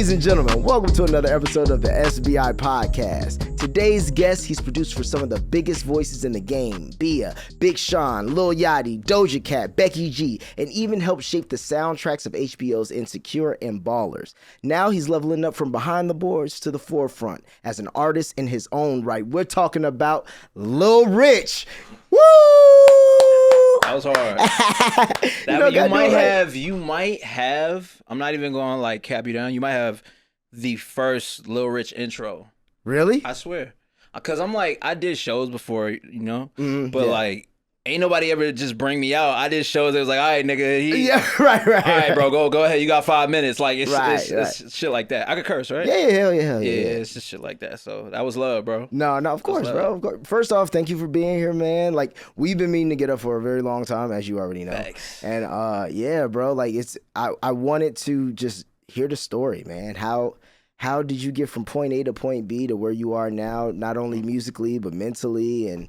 Ladies and gentlemen, welcome to another episode of the SBI Podcast. Today's guest, he's produced for some of the biggest voices in the game, Bia, Big Sean, Lil Yachty, Doja Cat, Becky G, and even helped shape the soundtracks of HBO's Insecure and Ballers. Now he's leveling up from behind the boards to the forefront as an artist in his own right. We're talking about Lil Rich. Woo! That was hard. You might have, I'm not even going to like cap you down. You might have the first Lil Rich intro. Really? I swear. Because I'm like, I did shows before, but like, ain't nobody ever just bring me out. I did shows that was like, all right, nigga. Right. All right, bro, go ahead. You got 5 minutes. Like, it's shit like that. I could curse, right? Yeah, hell yeah. It's just shit like that. So that was love, bro. No, of course, bro. Of course. First off, thank you for being here, man. Like, we've been meaning to get up for a very long time, as you already know. Thanks. And yeah, bro, like I wanted to just hear the story, man. How did you get from point A to point B to where you are now, not only musically but mentally and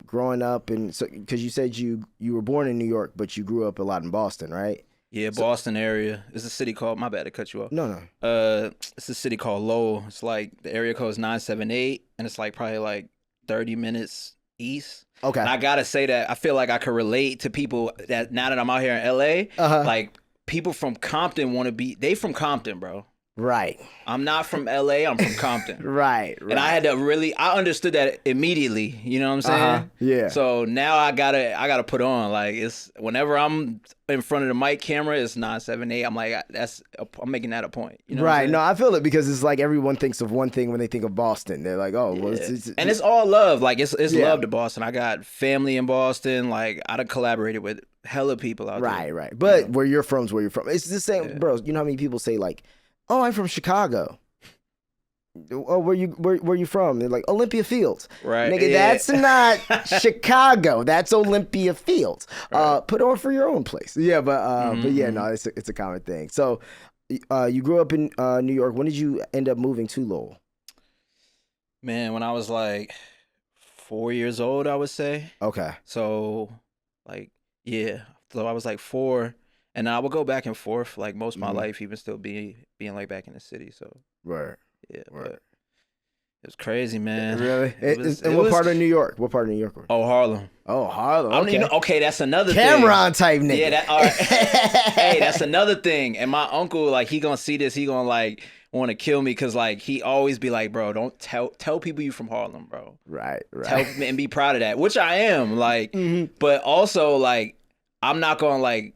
growing up? And so, because you said you were born in New York, but you grew up a lot in Boston, right? Yeah, Boston area. It's a city called, my bad to cut you off. No. It's a city called Lowell. It's like, the area code is 978, and it's like probably like 30 minutes east. Okay. And I gotta say that I feel like I could relate to people that now that I'm out here in LA, like people from Compton they from Compton, bro. Right. I'm not from LA, I'm from Compton. Right. And I had to I understood that immediately, you know what I'm saying? Yeah. So now I gotta put on, like, it's whenever I'm in front of the mic camera, it's 978. I'm like, I'm making that a point. You know right. No, I feel it because it's like everyone thinks of one thing when they think of Boston. They're like, oh, well, and it's all love. Like, it's love to Boston. I got family in Boston. Like, I done collaborated with hella people out there. Right. But where you're from is where you're from. It's the same, bro. You know how many people say like, oh, I'm from Chicago. Oh, where you from? They're like, Olympia Fields. Right. Nigga, that's not Chicago. That's Olympia Fields. Right. Put on for your own place. Yeah, but yeah, no, it's a common thing. So, you grew up in New York. When did you end up moving to Lowell? Man, when I was like 4 years old, I would say. Okay. So, like, yeah. So I was like 4. And I would go back and forth like most of my life, even still being like back in the city. So right, yeah, but it was crazy, man. Really? What part of New York? Oh, Harlem. Oh, Harlem. Okay. I don't even. Okay, that's another Cameron type nigga. Yeah, all right. Hey, that's another thing. And my uncle, like, he gonna see this. He gonna like want to kill me because like he always be like, bro, don't tell people you from Harlem, bro. Right. Tell and be proud of that, which I am. Like, but also like I'm not gonna like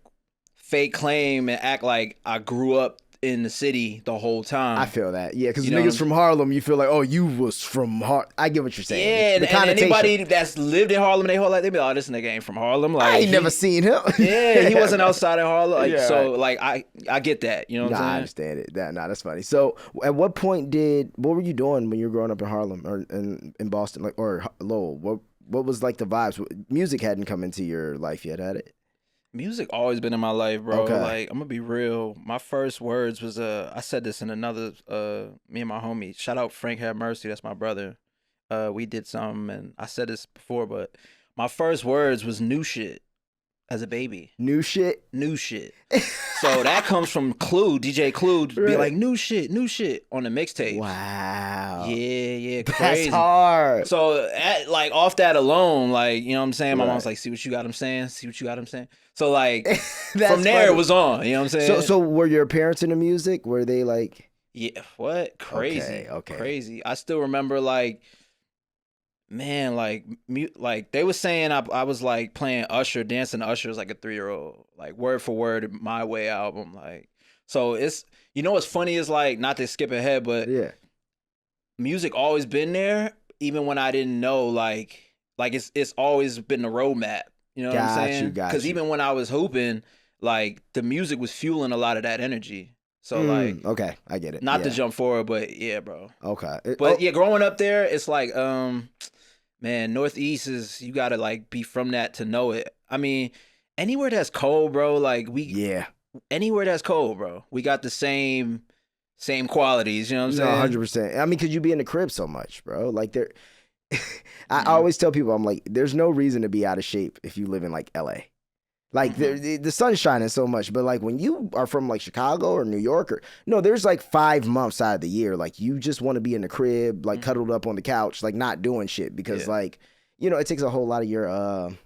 fake claim and act like I grew up in the city the whole time. I feel that. Yeah, because niggas from Harlem, you feel like, oh, you was from Harlem. I get what you're saying. Yeah, and anybody that's lived in Harlem their whole life, they be like, oh, this nigga ain't from Harlem. Like, I ain't never seen him. Yeah, he wasn't outside of Harlem. Like, yeah, so, right. Like, I get that. You know what I'm saying? I understand it. That's funny. So, at what point what were you doing when you were growing up in Harlem or in Boston, like, or Lowell? What was like the vibes? Music hadn't come into your life yet, had it? Music always been in my life, bro. Okay. Like, I'm gonna be real. My first words was I said this in another me and my homie. Shout out Frank Have Mercy, that's my brother. We did something and I said this before, but my first words was new shit as a baby. New shit? New shit. So that comes from Clue, DJ Clue, to be like, new shit on the mixtape. Wow. Yeah, crazy. That's hard. So like off that alone, like, you know what I'm saying? My mom's like, see what you got him saying? So like from there it was on, you know what I'm saying? So were your parents into music? Were they like? Yeah, what? Crazy. Okay. Crazy. I still remember like, man, like they were saying I was like playing Usher, dancing to Usher as like a 3-year-old, like word for word My Way album. Like, so it's, you know what's funny is like, not to skip ahead, but yeah, music always been there, even when I didn't know, like it's always been the roadmap. You know what I'm saying? Because even when I was hooping, like the music was fueling a lot of that energy. So like, okay, I get it. Not to jump forward, but yeah, bro. Okay. But yeah, growing up there, it's like, man, Northeast is, you gotta like be from that to know it. I mean, anywhere that's cold, bro, like anywhere that's cold, bro, we got the same qualities, you know what I'm saying? 100%. I mean, could you be in the crib so much, bro? Like I always tell people, I'm like, there's no reason to be out of shape if you live in like LA. Like the sun's shining so much, but like when you are from like Chicago or New York or no, there's like 5 months out of the year. Like you just want to be in the crib, like cuddled up on the couch, like not doing shit because like, you know, it takes a whole lot of your,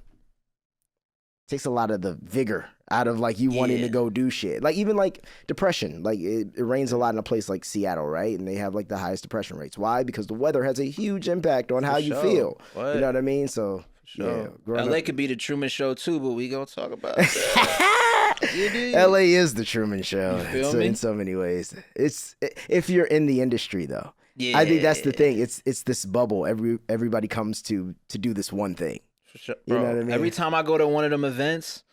takes a lot of the vigor out of like you wanting to go do shit. Like even like depression, like it rains a lot in a place like Seattle, right? And they have like the highest depression rates. Why? Because the weather has a huge impact on how you feel. What? You know what I mean? So yeah, LA could be the Truman Show too, but we gonna talk about that. LA is the Truman Show in so many ways. It's if you're in the industry though. Yeah. I think that's the thing. It's this bubble. Everybody comes to do this one thing. For sure. You bro, know what I mean? Every time I go to one of them events,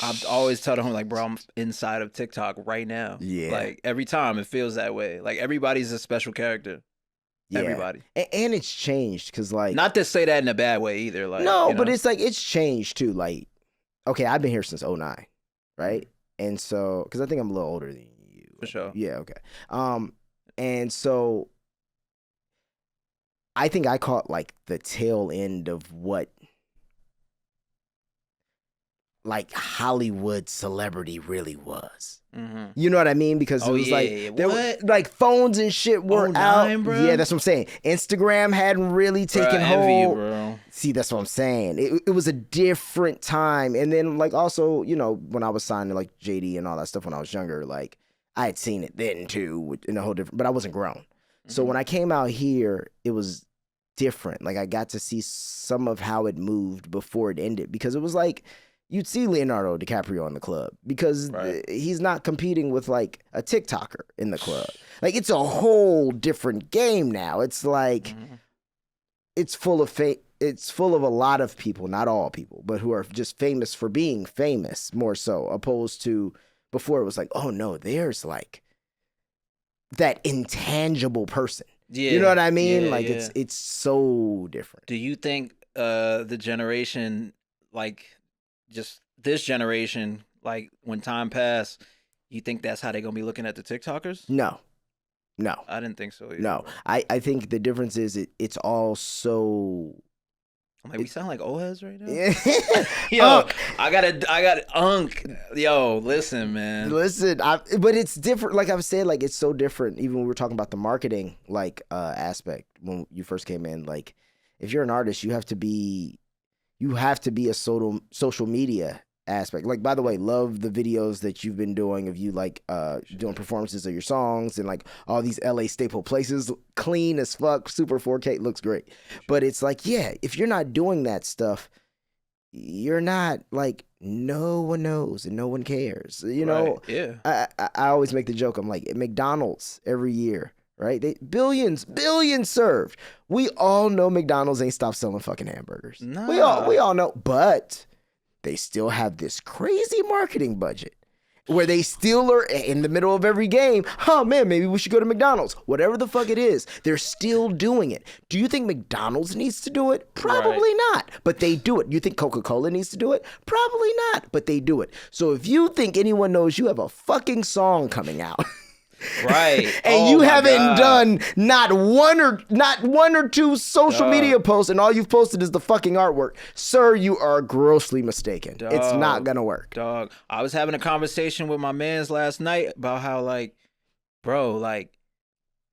I always tell them like, bro, I'm inside of TikTok right now. Yeah. Like every time it feels that way. Like everybody's a special character. Yeah. Everybody. And it's changed because like not to say that in a bad way either. Like no, but it's like it's changed too. Like, okay, I've been here since 2009, right? And so because I think I'm a little older than you. For sure. Yeah, okay. And so I think I caught like the tail end of what like Hollywood celebrity really was. You know what I mean? Because it was like there were like phones and shit were out. Bro? Yeah, that's what I'm saying. Instagram hadn't really taken hold. Bro. See, that's what I'm saying. It was a different time. And then like also, you know, when I was signed to like JD and all that stuff when I was younger, like I had seen it then too in a whole different, but I wasn't grown. So when I came out here, it was different. Like I got to see some of how it moved before it ended because it was like you'd see Leonardo DiCaprio in the club because he's not competing with like a TikToker in the club. Like it's a whole different game now. It's like it's full of it's full of a lot of people, not all people, but who are just famous for being famous more so, opposed to before it was like, oh no, there's like that intangible person. Yeah. You know what I mean? Yeah, like it's so different. Do you think the generation like just this generation, like when time passed, you think that's how they're gonna be looking at the TikTokers? No. I didn't think so either. No. I think the difference is it's all so I'm like, we sound like old heads right now. Yo, I got unk. Yo, listen, man. Listen, but it's different. Like I've said, like it's so different. Even when we were talking about the marketing like aspect when you first came in, like if you're an artist, you have to be a social media aspect. Like, by the way, love the videos that you've been doing of you like doing performances of your songs and like all these LA staple places, clean as fuck, super 4K, looks great. But it's like, yeah, if you're not doing that stuff, you're not like, no one knows and no one cares. You know, yeah. I always make the joke. I'm like, at McDonald's every year, right? Billions served. We all know McDonald's ain't stopped selling fucking hamburgers. Nah. We all know, but they still have this crazy marketing budget where they still are in the middle of every game. Oh man, maybe we should go to McDonald's. Whatever the fuck it is, they're still doing it. Do you think McDonald's needs to do it? Probably not, but they do it. You think Coca-Cola needs to do it? Probably not, but they do it. So if you think anyone knows you have a fucking song coming out, right, and you haven't done not one or two social media posts, and all you've posted is the fucking artwork, sir, you are grossly mistaken. It's not gonna work. Dog, I was having a conversation with my mans last night about how like, bro, like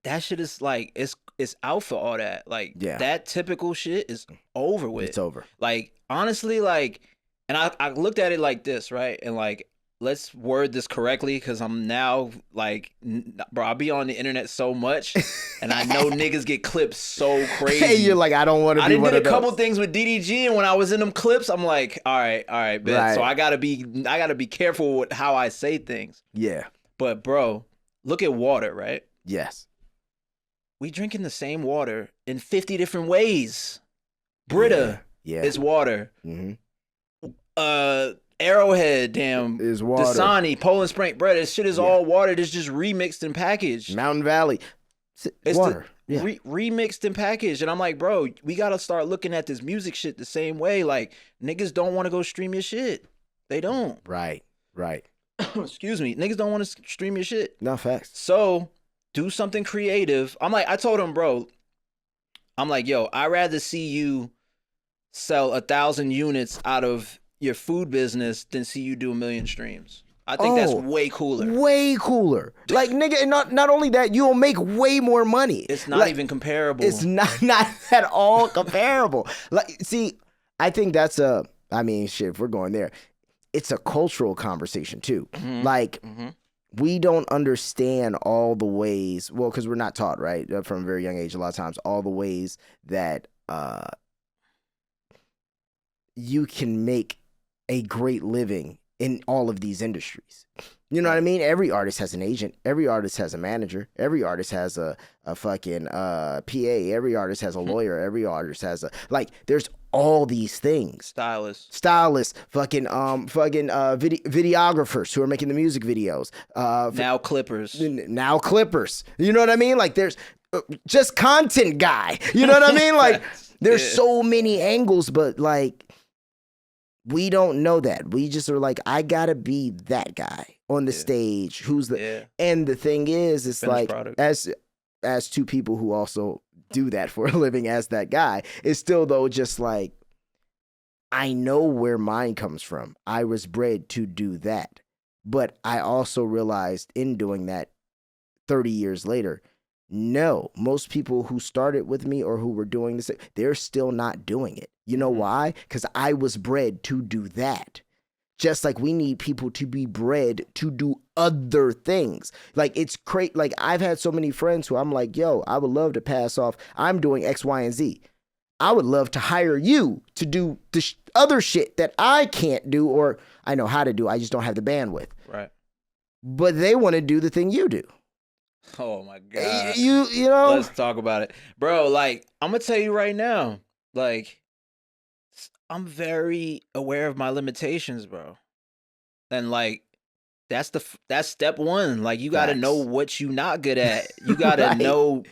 that shit is like it's out for all that. Like that typical shit is over with. It's over. Like honestly, like, and I looked at it like this, right, and like, let's word this correctly because I'm now like, bro, I'll be on the internet so much and I know niggas get clipped so crazy. Hey, you're like, I don't want to be one of those. I did a couple things with DDG and when I was in them clips, I'm like, all right, bitch. Right. So I gotta be careful with how I say things. Yeah. But bro, look at water, right? Yes. We drinking the same water in 50 different ways. Brita is water. Arrowhead, damn, is water. Dasani, Poland Spring bread. This shit is all water. It's just remixed and packaged. Mountain Valley, it's water. Remixed and packaged. And I'm like, bro, we gotta start looking at this music shit the same way. Like niggas don't want to go stream your shit. They don't. Right. Excuse me. Niggas don't want to stream your shit. No facts. So do something creative. I'm like, I told him, bro. I'm like, yo, I'd rather see you sell 1,000 units out of your food business than see you do 1 million streams. I think that's way cooler. Way cooler. Like, nigga, and not only that, you'll make way more money. It's not even comparable. It's not at all comparable. Like, see, I think that's shit, if we're going there, it's a cultural conversation too. Mm-hmm. Like, we don't understand all the ways, well, because we're not taught, right, from a very young age, a lot of times, all the ways that you can make a great living in all of these industries. You know what I mean? Every artist has an agent. Every artist has a manager. Every artist has a fucking PA. Every artist has a lawyer. Every artist has there's all these things. Stylists, fucking videographers who are making the music videos. Now clippers. You know what I mean? Like, there's just content guy. You know what I mean? Like, there's so many angles, but like, we don't know that. We just are like, I gotta be that guy on the stage. Who's the and the thing is, it's finished like product. As two people who also do that for a living as that guy, it's still though just like, I know where mine comes from. I was bred to do that. But I also realized in doing that 30 years later, no, most people who started with me or who were doing this, they're still not doing it. You know why? Because I was bred to do that. Just like we need people to be bred to do other things. Like, it's crazy. Like, I've had so many friends who I'm like, yo, I would love to pass off. I'm doing X, Y, and Z. I would love to hire you to do the other shit that I can't do, or I know how to do. I just don't have the bandwidth. Right. But they want to do the thing you do. Oh my God. You know? Let's talk about it. Bro, like, I'm going to tell you right now, like, I'm very aware of my limitations, bro. And like, that's step one. Like, you got to know what you not good at. You got to know,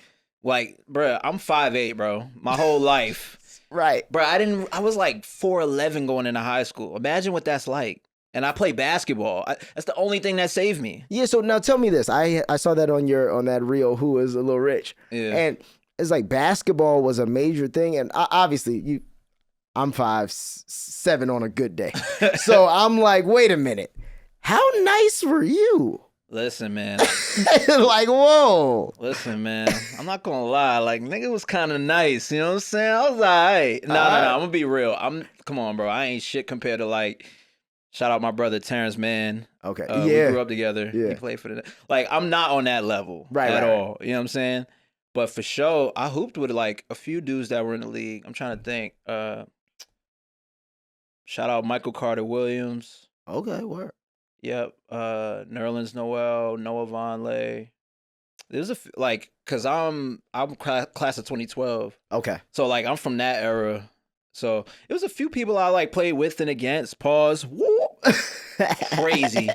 like, bro, I'm 5'8", bro, my whole life. Right. Bro, I was like 4'11" going into high school. Imagine what that's like. And I play basketball. That's the only thing that saved me. Yeah, so now tell me this. I saw that on that reel, Who is a Lil Rich. Yeah. And it's like basketball was a major thing. And obviously, I'm 5'7" on a good day. So I'm like, wait a minute. How nice were you? Listen, man. Like, whoa. Listen, man. I'm not going to lie. Like, nigga was kind of nice. You know what I'm saying? I was all right. No. I'm going to be real. Come on, bro. I ain't shit compared to, like, shout out my brother Terrence, man. Okay. We grew up together. Yeah. He played for the... Like, I'm not on that level at all. You know what I'm saying? But for sure, I hooped with, like, a few dudes that were in the league. I'm trying to think. Shout out Michael Carter Williams. Okay, word. Yep. Nerlens Noel, Noah Vonleh. There's because I'm class of 2012. Okay. So, like, I'm from that era. So it was a few people I like played with and against. Pause. Woo. Crazy.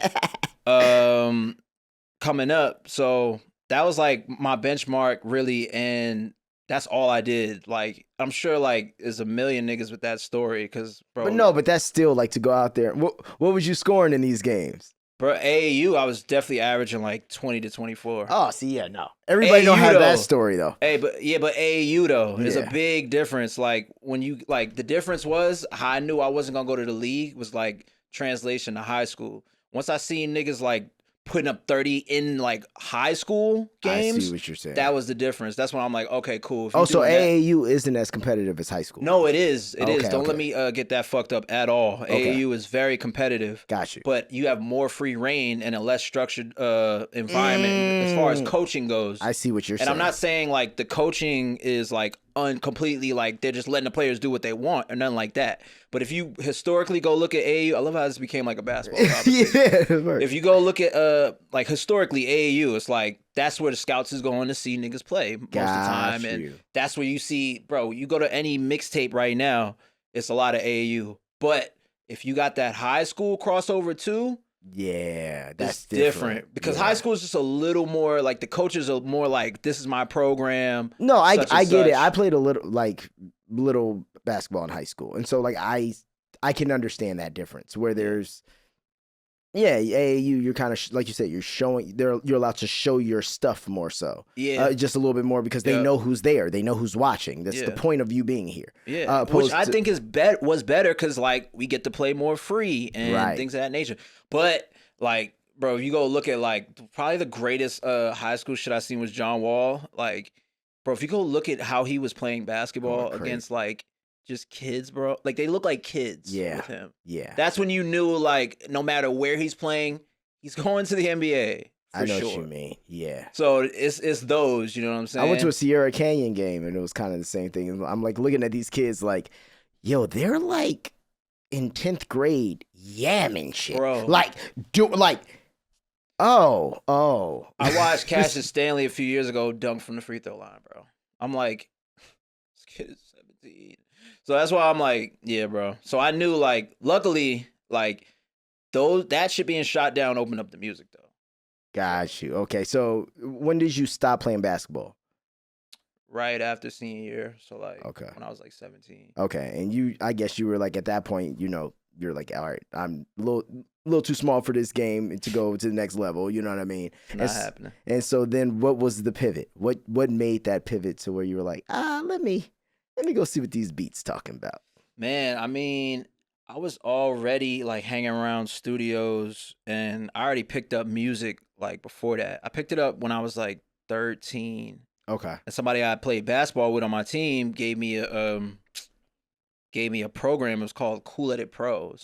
Coming up. So that was like my benchmark, really, and that's all I did. Like, I'm sure like there's a million niggas with that story, because bro. But that's still like to go out there. What was you scoring in these games? Bro, AAU, I was definitely averaging like 20 to 24. Oh, see, yeah, no. Everybody don't have that story, though. But AAU, though, there's a big difference. Like, when you, like, the difference was how I knew I wasn't going to go to the league was, like, translation to high school. Once I seen niggas, like, putting up 30 in, like, high school games. I see what you're saying. That was the difference. That's when I'm like, okay, cool. So AAU isn't as competitive as high school? No, it is. It is. Don't let me get that fucked up at all. Okay. AAU is very competitive. Got you. But you have more free reign and a less structured environment as far as coaching goes. I see what you're saying. And I'm not saying, like, the coaching is, like, completely, like, they're just letting the players do what they want or nothing like that. But if you historically go look at AAU, I love how this became like a basketball conversation. If you go look at, like, historically AAU, it's like, that's where the scouts is going to see niggas play most of the time. And that's where you see, bro, you go to any mixtape right now, it's a lot of AAU. But if you got that high school crossover too, yeah, that's different. Because high school is just a little more, like, the coaches are more like, this is my program. No, I get it. I played a little basketball in high school. And so, like, I can understand that difference where there's Yeah, AAU, you're kind of like you said, you're allowed to show your stuff more so. Yeah. Just a little bit more because they know who's there. They know who's watching. That's the point of you being here. Yeah. Which I think was better because, like, we get to play more free and things of that nature. But, like, bro, if you go look at, like, probably the greatest high school shit I seen was John Wall. Like, bro, if you go look at how he was playing basketball against, like, just kids, bro. Like, they look like kids with him. Yeah. That's when you knew, like, no matter where he's playing, he's going to the NBA. I know what you mean. Yeah. So it's those, you know what I'm saying? I went to a Sierra Canyon game, and it was kind of the same thing. I'm, like, looking at these kids like, yo, they're, like, in 10th grade yamming shit. Bro. Like, oh. I watched Cassius Stanley a few years ago dunk from the free throw line, bro. I'm like, this kid is 17. So that's why I'm like, yeah, bro. So I knew, like, luckily, like, that shit being shot down opened up the music, though. Got you. Okay, so when did you stop playing basketball? Right after senior year. So, like, when I was, like, 17. Okay, and I guess you were, like, at that point, you know, you're like, all right, I'm a little too small for this game to go to the next level. You know what I mean? Not happening. And so then what was the pivot? What made that pivot to where you were like, let me go see what these beats talking about? Man, I mean, I was already, like, hanging around studios, and I already picked up music, like, before that. I picked it up when I was, like, 13. Okay. And somebody I played basketball with on my team gave me a program. It was called Cool Edit Pro.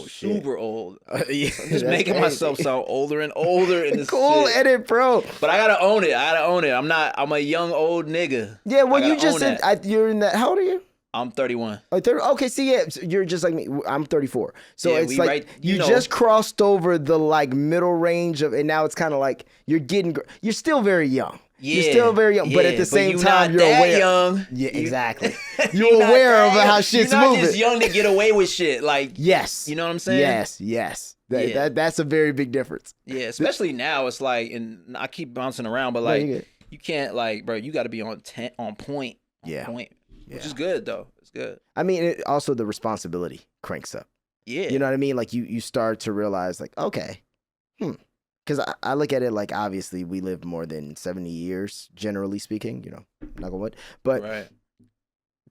Super old. Yeah, I'm just making myself sound older and older in this Cool shit. Edit Pro. But I gotta own it. I'm a young old nigga. Yeah, well, you just said you're in that. How old are you? I'm 31. Oh, 30, okay, see, yeah, you're just like me. I'm 34. So Yeah, it's like you just crossed over the, like, middle range of, and now it's kind of like you're still very young. Yeah, you're still very young, but at the same time, you're aware. Young. Yeah, exactly. You're aware of how shit's moving. You're not just young to get away with shit. Like, yes, you know what I'm saying? Yes. That's a very big difference. Yeah, especially now. It's like, and I keep bouncing around, but like, you can't, like, bro, you got to be on point. Which is good though. It's good. I mean, also the responsibility cranks up. Yeah, you know what I mean. Like you start to realize, like, okay, because I look at it like, obviously we live more than 70 years, generally speaking. You know, knock on wood. But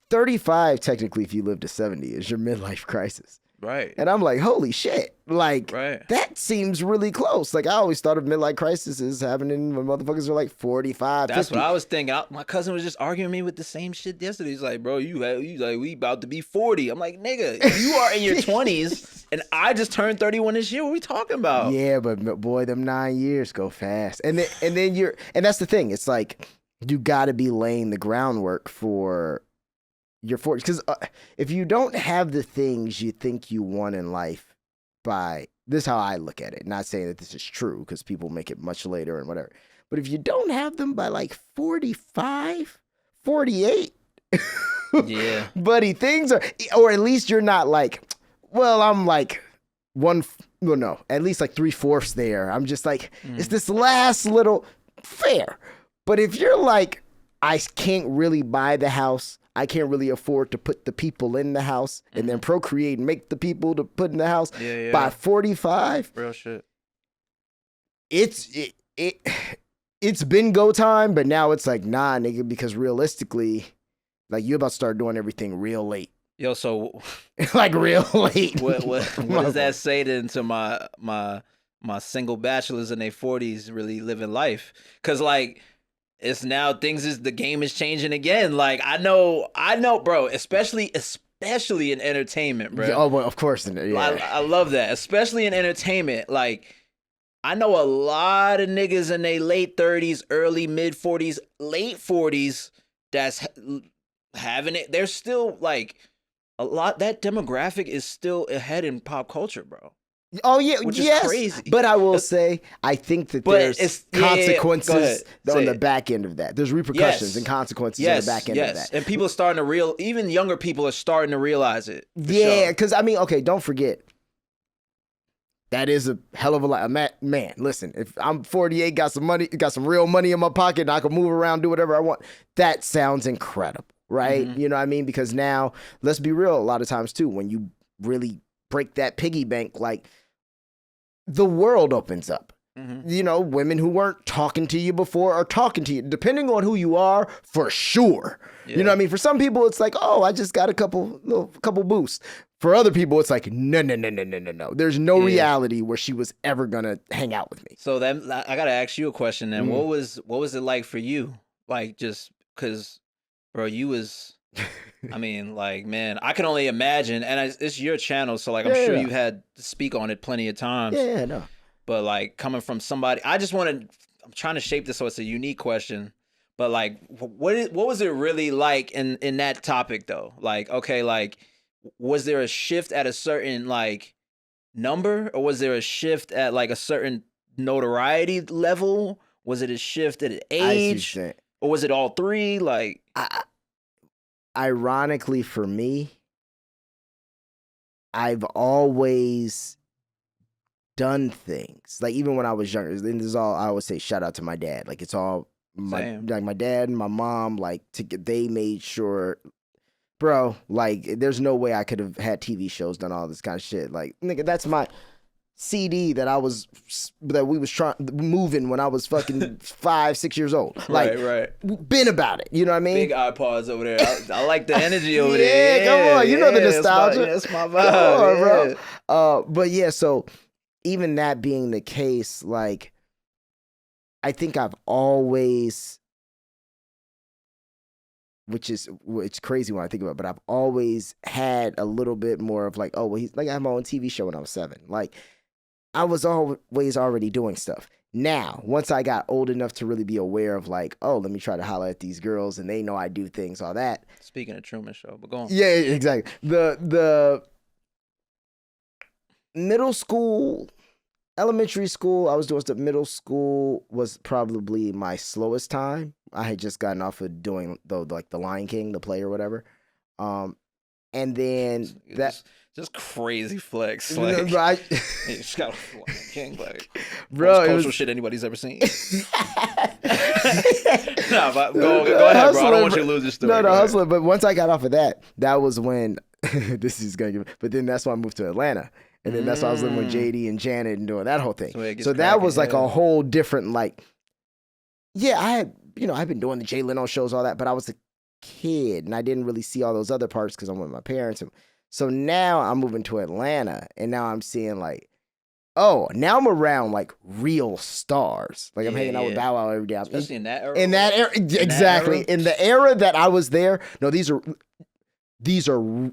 35, technically, if you live to 70, is your midlife crisis. Right. And I'm like, holy shit. Like, that seems really close. Like, I always thought of midlife crisis as happening when motherfuckers are like 45, That's 50. what I was thinking. My cousin was just arguing me with the same shit yesterday. He's like, bro, you like, we about to be 40. I'm like, nigga, you are in your 20s, and I just turned 31 this year. What are we talking about? Yeah, but boy, them 9 years go fast. And then that's the thing. It's like, you got to be laying the groundwork for your 40s. Because if you don't have the things you think you want in life this is how I look at it. Not saying that this is true, because people make it much later and whatever. But if you don't have them by like 45, 48, yeah, buddy, things are, or at least you're not like, well, I'm like at least like 3/4 there. I'm just like, it's this last little fair. But if you're like, I can't really buy the house, I can't really afford to put the people in the house and then procreate and make the people to put in the house by 45. Real shit. It's been go time, but now it's like, nah, nigga, because realistically, like, you about to start doing everything real late. Yo, so like real late. What does that say then to my single bachelors in their 40s really living life? Because, like, it's now the game is changing again. Like, I know, bro, especially in entertainment, bro. Oh, well, of course. Yeah. I love that. Especially in entertainment. Like, I know a lot of niggas in their late 30s, early mid 40s, late 40s that's having it. They're still, like, a lot, that demographic is still ahead in pop culture, bro. Oh yeah, which is crazy. But I will say, I think that there's consequences on the back end of that. There's repercussions and consequences on the back end of that. And people are starting to even younger people are starting to realize it. Yeah, because I mean, okay, don't forget, that is a hell of a lot. Man, listen, if I'm 48, got some money, got some real money in my pocket, and I can move around, do whatever I want, that sounds incredible, right? You know what I mean? Because now, let's be real, a lot of times too, when you really break that piggy bank, like, the world opens up. Mm-hmm. You know, women who weren't talking to you before are talking to you, depending on who you are, for sure. Yeah. You know what I mean? For some people, it's like, oh, I just got a couple boosts. For other people, it's like, no. There's no reality where she was ever gonna hang out with me. So then I gotta ask you a question. Then what was it like for you? Like, just because, bro, you was. I mean, like, man, I can only imagine, and it's your channel, so like, I'm sure you had to speak on it plenty of times. Yeah, no. But like, coming from somebody, I'm trying to shape this so it's a unique question. But like, what was it really like in that topic though? Like, okay, like, was there a shift at a certain like number, or was there a shift at like a certain notoriety level? Was it a shift at an age, or was it all three? Like, ironically for me, I've always done things like, even when I was younger, and this is all I always say, shout out to my dad. Like, it's all my dad and my mom, like, they made sure, bro, like, there's no way I could have had TV shows, done all this kind of shit. Like, nigga, that's my CD that we was trying moving when I was fucking 5-6 years old. Like, right. Been about it. You know what I mean? Big iPods over there. I like the energy over there. Yeah, come on. You know the nostalgia. That's my vibe. Come on, bro. But yeah, so even that being the case, like, I think I've always, it's crazy when I think about it, but I've always had a little bit more of like, oh, well, he's like, I had my own TV show when I was 7. Like, I was always already doing stuff. Now, once I got old enough to really be aware of like, oh, let me try to holler at these girls and they know I do things, all that. Speaking of Truman Show, but go on. Yeah, exactly. The middle school, elementary school, I was doing stuff. Middle school was probably my slowest time. I had just gotten off of doing the Lion King, the play or whatever. And then just crazy flex. Like, right. You just got Lion King, like, bro, most cultural shit anybody's ever seen. Nah, but go ahead, bro. I don't want you to lose your story. No, hustling. But once I got off of that was when this is gonna give. But then that's when I moved to Atlanta. And then that's why I was living with JD and Janet and doing that whole thing. So that was like a whole different, like, yeah, I've been doing the Jay Leno shows, all that, but I was a kid and I didn't really see all those other parts because I'm with my parents. And so now I'm moving to Atlanta and now I'm seeing like, oh, now I'm around like real stars. Like, I'm hanging out with Bow Wow every day. Especially in that era. In that era, exactly. In the era that I was there, no, these are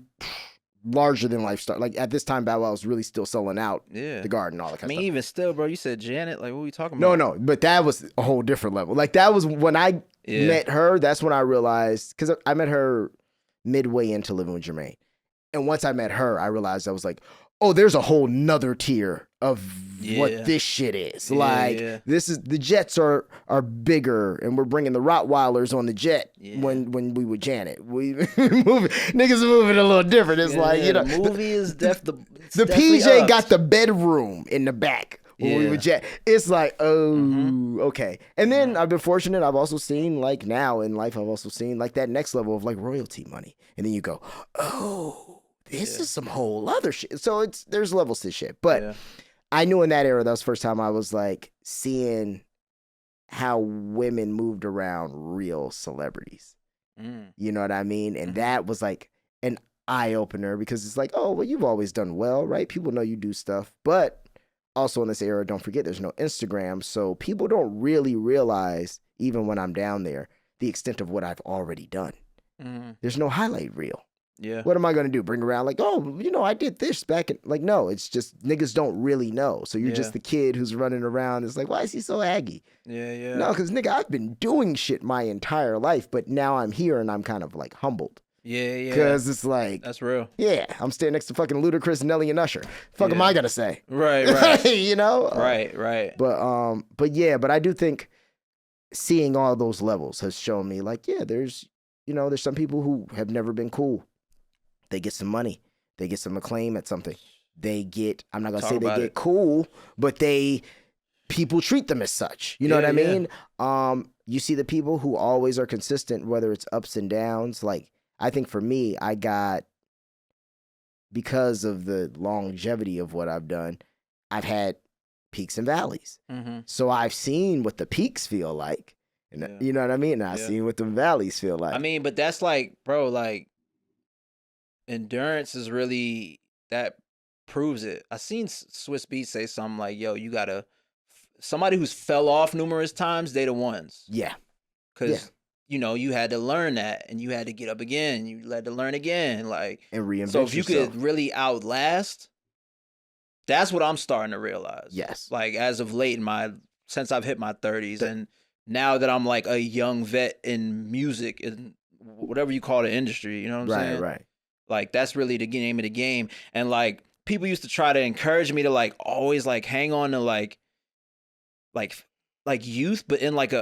larger than life star. Like, at this time, Bow Wow was really still selling out the Garden, all that kind of stuff. Even still, bro, you said Janet. Like, what are we talking about? No, but that was a whole different level. Like, that was when I met her. That's when I realized, because I met her midway into living with Jermaine. And once I met her, I realized I was like, oh, there's a whole nother tier of what this shit is. This is, the jets are bigger, and we're bringing the Rottweilers on the jet when we with Janet. We niggas are moving a little different. It's like, you know, the movie is the PJ got the bedroom in the back. When we were jet, it's like, oh, okay. And then I've been fortunate. I've also seen, like, now in life, I've also seen like that next level of like royalty money, and then you go, oh, this is some whole other shit. So there's levels to shit. But I knew in that era, that was the first time I was like seeing how women moved around real celebrities. You know what I mean? And that was like an eye opener, because it's like, oh, well, you've always done well, right? People know you do stuff. But also in this era, don't forget, there's no Instagram. So people don't really realize, even when I'm down there, the extent of what I've already done. There's no highlight reel. Yeah. What am I going to do? Bring around like, oh, you know, I did this back in, like, no, it's just niggas don't really know. So you're just the kid who's running around. It's like, why is he so aggy? Yeah. No, because nigga, I've been doing shit my entire life, but now I'm here and I'm kind of like humbled. Yeah. Because it's like, that's real. Yeah, I'm standing next to fucking Ludacris, Nelly, and Usher. Fuck am I gonna say? Right. You know? Right. But I do think seeing all those levels has shown me, like, yeah, there's some people who have never been cool. They get some money. They get some acclaim at something. They get, I'm not going to say they get cool, but people treat them as such. You know what I mean? You see the people who always are consistent, whether it's ups and downs. Like, I think for me, I got, because of the longevity of what I've done, I've had peaks and valleys. Mm-hmm. So I've seen what the peaks feel like. And you know what I mean? And I've seen what the valleys feel like. I mean, but that's like, bro, like endurance is really that proves it. I seen Swiss Beats say something like, yo, you gotta somebody who's fell off numerous times, they the ones. Yeah. Cause you know, you had to learn that and you had to get up again. You had to learn again. Like and reinvent So if you yourself. could really outlast, that's what I'm starting to realize. Yes. Like as of late since I've hit my 30s and now that I'm like a young vet in music and whatever you call the industry, you know what I'm saying? Right. Like that's really the name of the game. And like people used to try to encourage me to like always like hang on to like youth, but in like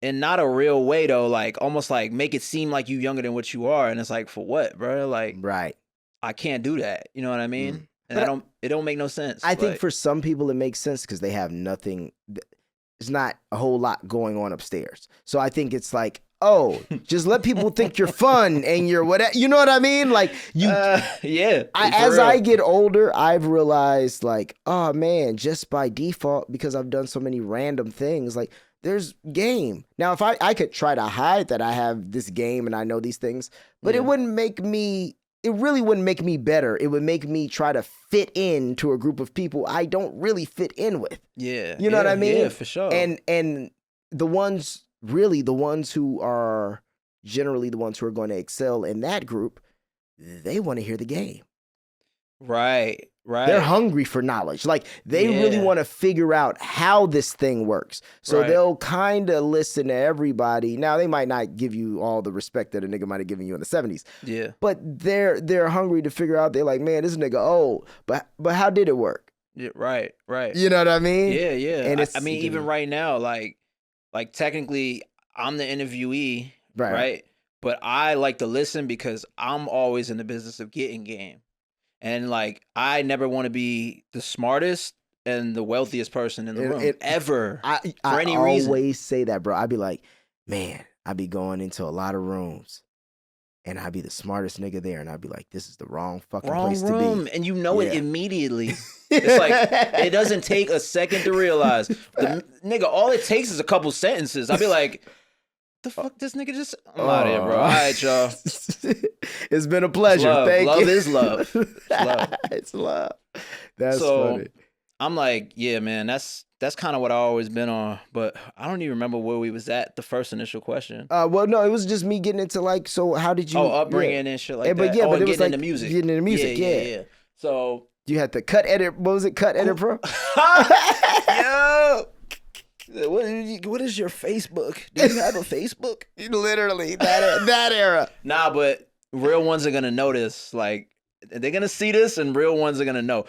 in not a real way though, like almost like make it seem like you younger than what you are. And it's like, for what, bro? Like, right. I can't do that. You know what I mean? And it don't make no sense. I think for some people it makes sense because they have nothing. There's not a whole lot going on upstairs. So I think it's like, oh, just let people think you're fun and you're whatever. You know what I mean? Like you, as I get older, I've realized like, oh man, just by default, because I've done so many random things, like there's game. Now, if I could try to hide that I have this game and I know these things, but it really wouldn't make me better. It would make me try to fit into a group of people I don't really fit in with. Yeah. You know what I mean? Yeah, for sure. And the ones who are generally the ones who are going to excel in that group, they want to hear the game. Right. They're hungry for knowledge. Like they really want to figure out how this thing works. So they'll kind of listen to everybody. Now they might not give you all the respect that a nigga might have given you in the 70s. Yeah. But they're hungry to figure out. They're like, man, this nigga old. But how did it work? Yeah, right. You know what I mean? Yeah. And I mean, even right now, like technically I'm the interviewee, right? But I like to listen because I'm always in the business of getting game. And like, I never want to be the smartest and the wealthiest person in the room ever. For any reason. I always say that, bro. I'd be like, man, I'd be going into a lot of rooms and I'd be the smartest nigga there. And I'd be like, this is the wrong fucking place to be. And you know it immediately. It's like, it doesn't take a second to realize. Nigga, all it takes is a couple sentences. I'd be like, the fuck this nigga just... I'm out of here, bro. All right, y'all. It's been a pleasure. Thank you. Love is love. It's love. It's love. That's funny. I'm like, yeah, man, that's kind of what I always been on. But I don't even remember where we was at the first initial question. Well, no, it was just me getting into like, so how did you... upbringing and shit like that. But it was getting into music. Getting into music, yeah. So... You had to cut edit. What was it? Cut edit, bro? Yo! What is your Facebook? Do you have a Facebook? Literally, that era. Nah, but real ones are gonna notice. Like, they're gonna see this, and real ones are gonna know.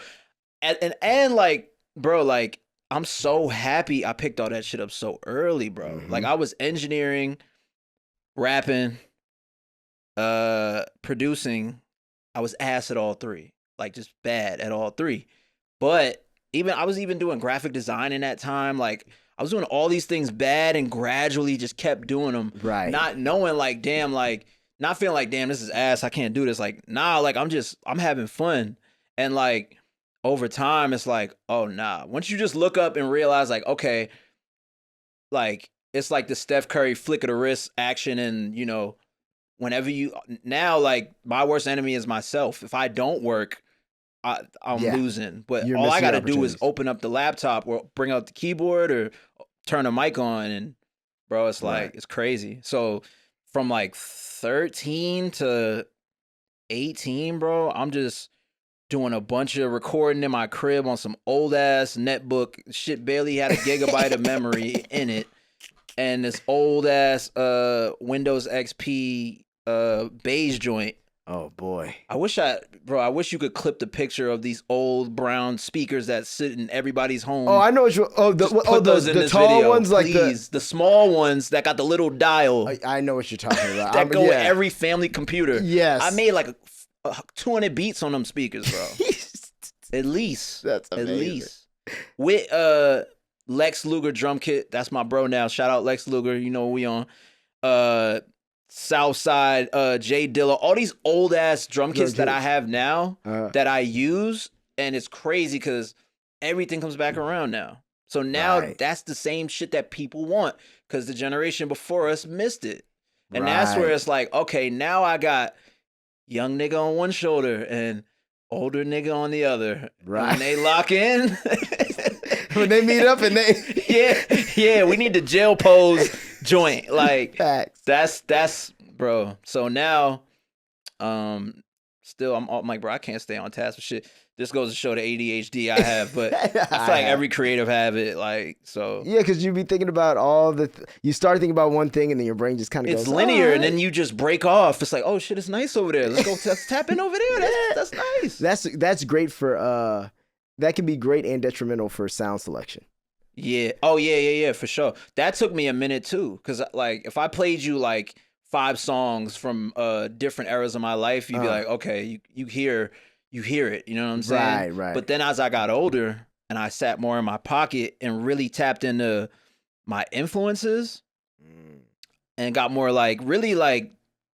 And like, bro, like, I'm so happy I picked all that shit up so early, bro. Mm-hmm. Like, I was engineering, rapping, producing. I was ass at all three. Like, just bad at all three. But I was even doing graphic design in that time. Like, I was doing all these things bad and gradually just kept doing them. Right. Not knowing, like, damn, like, not feeling like, damn, this is ass. I can't do this. Like, nah, like, I'm having fun. And, like, over time, it's like, oh, nah. Once you just look up and realize, like, okay, like, it's like the Steph Curry flick of the wrist action. And, you know, whenever now, like, my worst enemy is myself. If I don't work, I'm losing. But all I got to do is open up the laptop or bring out the keyboard or turn a mic on. And, bro, it's like, it's crazy. So from like 13 to 18, bro, I'm just doing a bunch of recording in my crib on some old ass netbook. Shit barely had a gigabyte of memory in it. And this old ass Windows XP beige joint. Oh boy. I wish you could clip the picture of these old brown speakers that sit in everybody's home. Oh, I know what you. The tall video, ones, please. Like the small ones that got the little dial. I know what you're talking about. That go with every family computer. Yes. I made like 200 beats on them speakers, bro. At least. That's amazing. At least. With Lex Luger drum kit. That's my bro now. Shout out Lex Luger. You know what we on. Southside, Jay Dilla, all these old ass drum kits that I have now that I use, and it's crazy because everything comes back around now. So now that's the same shit that people want because the generation before us missed it. And that's where it's like, okay, now I got young nigga on one shoulder and older nigga on the other. Right. When they lock in. When they meet up and they. yeah, we need the jail pose joint. Like, facts. That's, bro. So now, still, I'm like, bro, I can't stay on task with shit. This goes to show the ADHD I have, but I feel like every creative have it, like, so. Yeah, because you be thinking about all the, you start thinking about one thing and then your brain just kind of goes, it's linear, and then you just break off. It's like, oh shit, it's nice over there. Let's tap in over there. That's nice. That's great for, that can be great and detrimental for sound selection. Yeah. Oh, yeah, for sure. That took me a minute too, because like, if I played you like 5 songs from different eras of my life, you'd be like, okay, you hear it, you know what I'm saying? Right. But then as I got older and I sat more in my pocket and really tapped into my influences and got more like really like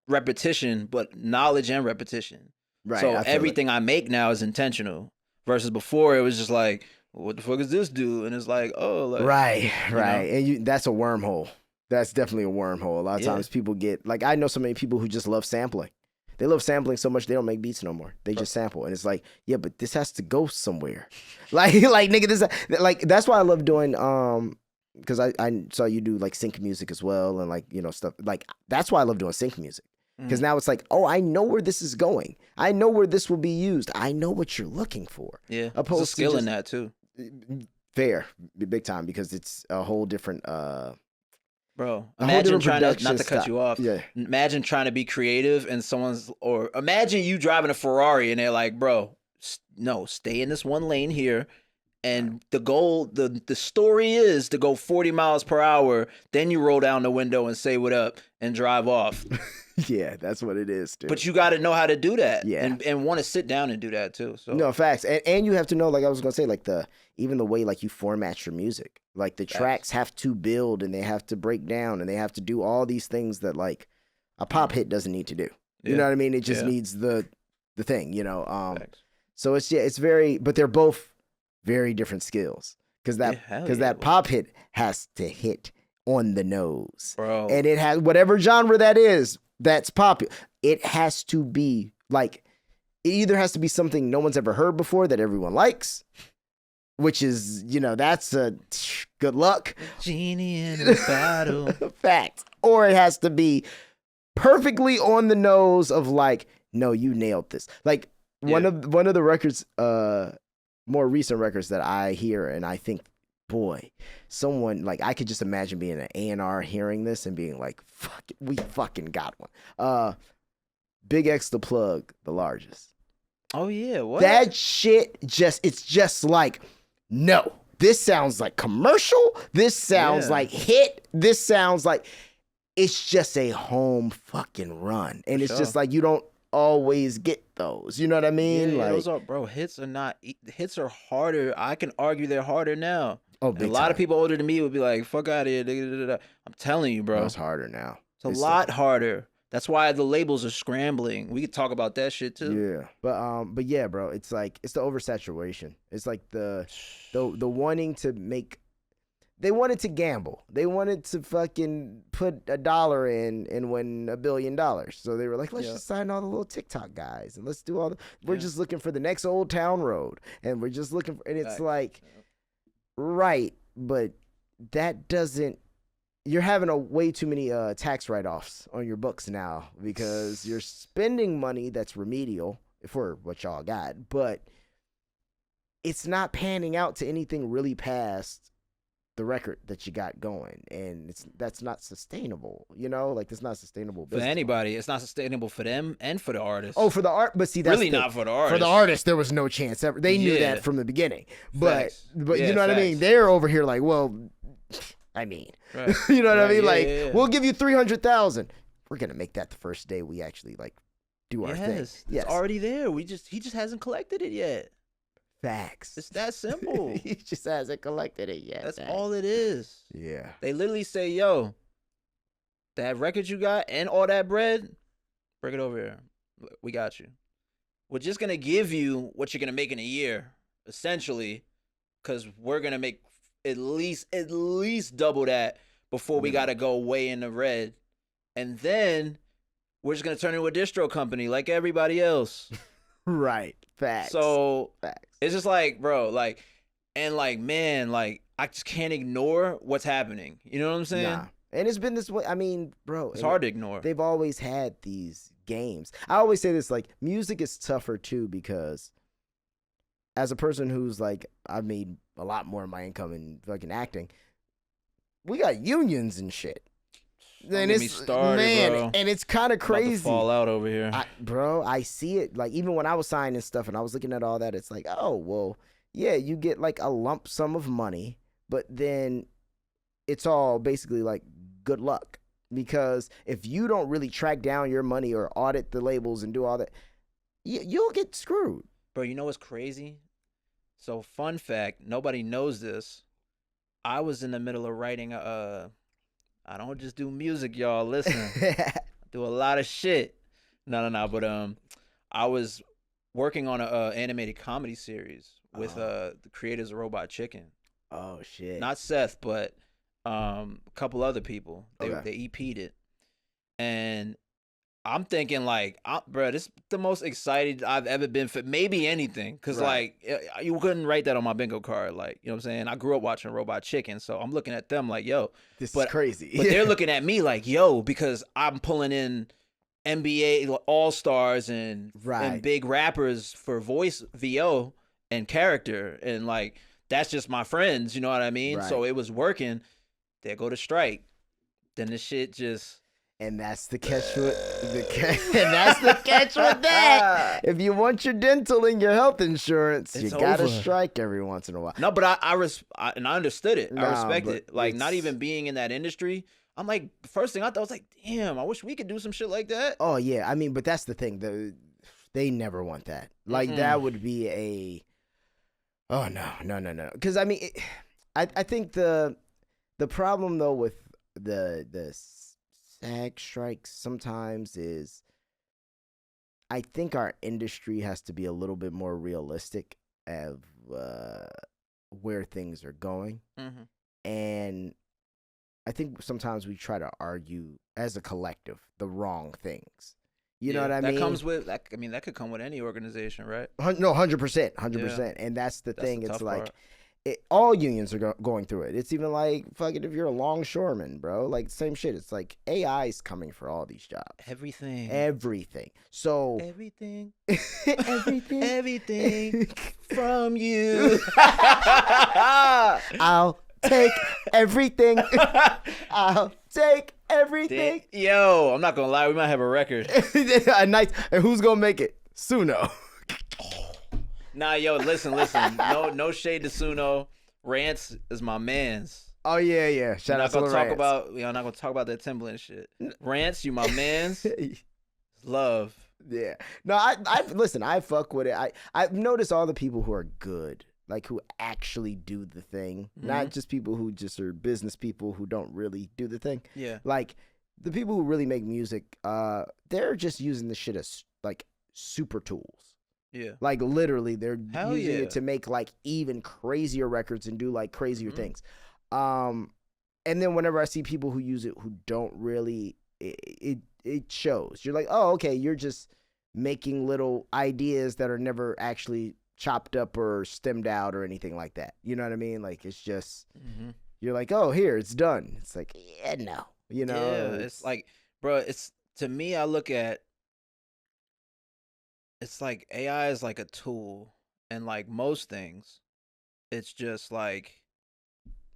repetition, but knowledge and repetition. Right. So everything I make now is intentional versus before it was just like, what the fuck is this do? And it's like, oh, like, right. And that's a wormhole. That's definitely a wormhole. A lot of times people get, like, I know so many people who just love sampling. They love sampling so much they don't make beats no more. They just sample, and it's like, yeah, but this has to go somewhere. Like nigga, this like that's why I love doing because I saw you do like sync music as well, and like, you know, stuff like that's why I love doing sync music because now it's like, oh, I know where this is going. I know where this will be used. I know what you're looking for. Yeah, there's a skill in that too. Fair, big time, because it's a whole different. Bro, imagine trying to, not to cut you off, imagine trying to be creative and or imagine you driving a Ferrari and they're like, bro, no, stay in this one lane here. And the goal, the story is to go 40 miles per hour. Then you roll down the window and say what up and drive off. Yeah, that's what it is, dude. But you got to know how to do that. Yeah. And want to sit down and do that too. So no, facts. And you have to know, like I was going to say, like even the way like you format your music. Like the tracks have to build and they have to break down and they have to do all these things that like a pop hit doesn't need to do. You know what I mean? It just needs the thing, you know? So it's very, but they're both very different skills because that pop hit has to hit on the nose. Bro. And it has whatever genre that is, that's popular. It has to be like, it either has to be something no one's ever heard before that everyone likes, which is, you know, that's a good luck. Genie in a bottle. Fact. Or it has to be perfectly on the nose of like, no, you nailed this. Like one of the records, more recent records that I hear and I think, boy, someone like I could just imagine being an A&R hearing this and being like, fuck it, we fucking got one. Big X the Plug, The Largest. Oh yeah, what? That shit it's just like, no, this sounds like commercial. This sounds like hit. This sounds like it's just a home fucking run. And it's just like you don't always get those. You know what I mean? Yeah, like those are, bro, hits are harder. I can argue they're harder now. Oh, a lot of people older than me would be like, fuck out of here. I'm telling you, bro. No, it's harder now. It's a lot harder. That's why the labels are scrambling. We could talk about that shit too. Yeah. But yeah, bro, it's like it's the oversaturation. It's like the wanting to make, they wanted to gamble. They wanted to fucking put $1 in and win $1 billion. So they were like, let's just sign all the little TikTok guys and let's do all we're just looking for the next Old Town Road. And we're just looking for, and it's like, right, but that doesn't, you're having way too many tax write-offs on your books now because you're spending money that's remedial for what y'all got, but it's not panning out to anything really past the record that you got going, and that's not sustainable, you know? Like, that's not sustainable business for anybody. It's not sustainable for them and for the artist. Oh, for the art, but see, that's really not for the artist. For the artist, there was no chance ever. They knew that from the beginning, but you know what I mean? Facts. They're over here like, well, I mean, you know what I mean? Like, we'll give you 300,000. We're gonna make that the first day we actually like do our thing. Yes, it's already there. He just hasn't collected it yet. Facts. It's that simple. He just hasn't collected it yet. That's all it is. Yeah. They literally say, yo, that record you got and all that bread, bring it over here. We got you. We're just going to give you what you're going to make in a year, essentially, because we're gonna make at least double that before we gotta go way in the red, and then we're just gonna turn into a distro company like everybody else. Right. Facts. So it's just like, bro, like, and like, man, like, I just can't ignore what's happening. You know what I'm saying? Nah. And it's been this way. I mean, bro, it's hard to ignore. They've always had these games. I always say this, like, music is tougher too, because as a person who's like, I've made a lot more of my income in fucking acting, we got unions and shit. Don't get me started, man, bro. And it's kind of crazy. About to fall out over here. I see it. Like, even when I was signing stuff and I was looking at all that, it's like, oh, well, yeah, you get like a lump sum of money, but then it's all basically like good luck. Because if you don't really track down your money or audit the labels and do all that, you'll get screwed. Bro, you know what's crazy? So, fun fact, nobody knows this. I was in the middle of writing I don't just do music, y'all. Listen, I do a lot of shit. No. But I was working on a animated comedy series with the creators of Robot Chicken. Oh shit! Not Seth, but a couple other people. They EP'd it, and I'm thinking like, bro, this is the most excited I've ever been for maybe anything. Cause like you couldn't write that on my bingo card. Like, you know what I'm saying? I grew up watching Robot Chicken. So I'm looking at them like, yo, this is crazy. But they're looking at me like, yo, because I'm pulling in NBA all-stars and big rappers for voice VO and character. And like, that's just my friends. You know what I mean? Right. So it was working. There go to strike. Then the shit just... And that's the catch with that. If you want your dental and your health insurance, you gotta strike every once in a while. No, but I understood it. I respect it. Like, not even being in that industry, I'm like, first thing I thought was like, damn, I wish we could do some shit like that. Oh yeah, I mean, but that's the thing. They never want that. Like that would be a. Oh no. Because I mean, I think the problem though with the SAG strikes sometimes is, I think our industry has to be a little bit more realistic of where things are going. And I think sometimes we try to argue as a collective the wrong things. You know what I mean? That comes with, that could come with any organization, right? No, 100%. And that's the thing. It's like, all unions are going through it. It's even like, fuck it, if you're a longshoreman, bro, like same shit. It's like AI's coming for all these jobs. Everything. So everything from you. I'll take everything. I'll take everything. Yo, I'm not gonna lie, we might have a record. Nice. And who's gonna make it? Suno. Nah, yo, listen. No shade to Suno. Rance is my man's. Oh yeah. Shout out to Rance. I'm not gonna talk about that Timbaland shit. Rance, you my man's. Love. Yeah. No, I fuck with it. I've noticed all the people who are good, like who actually do the thing, not just people who just are business people who don't really do the thing. Yeah. Like the people who really make music, they're just using the shit as like super tools. Yeah. Like literally they're using it to make like even crazier records and do like crazier things. And then whenever I see people who use it who don't really, it shows. You're like, oh, okay, you're just making little ideas that are never actually chopped up or stemmed out or anything like that. You know what I mean? Like it's just, you're like, oh, here, it's done. It's like, yeah, no. You know? Yeah, it's like, bro, it's, to me, I look at, it's like AI is like a tool, and like most things, it's just like,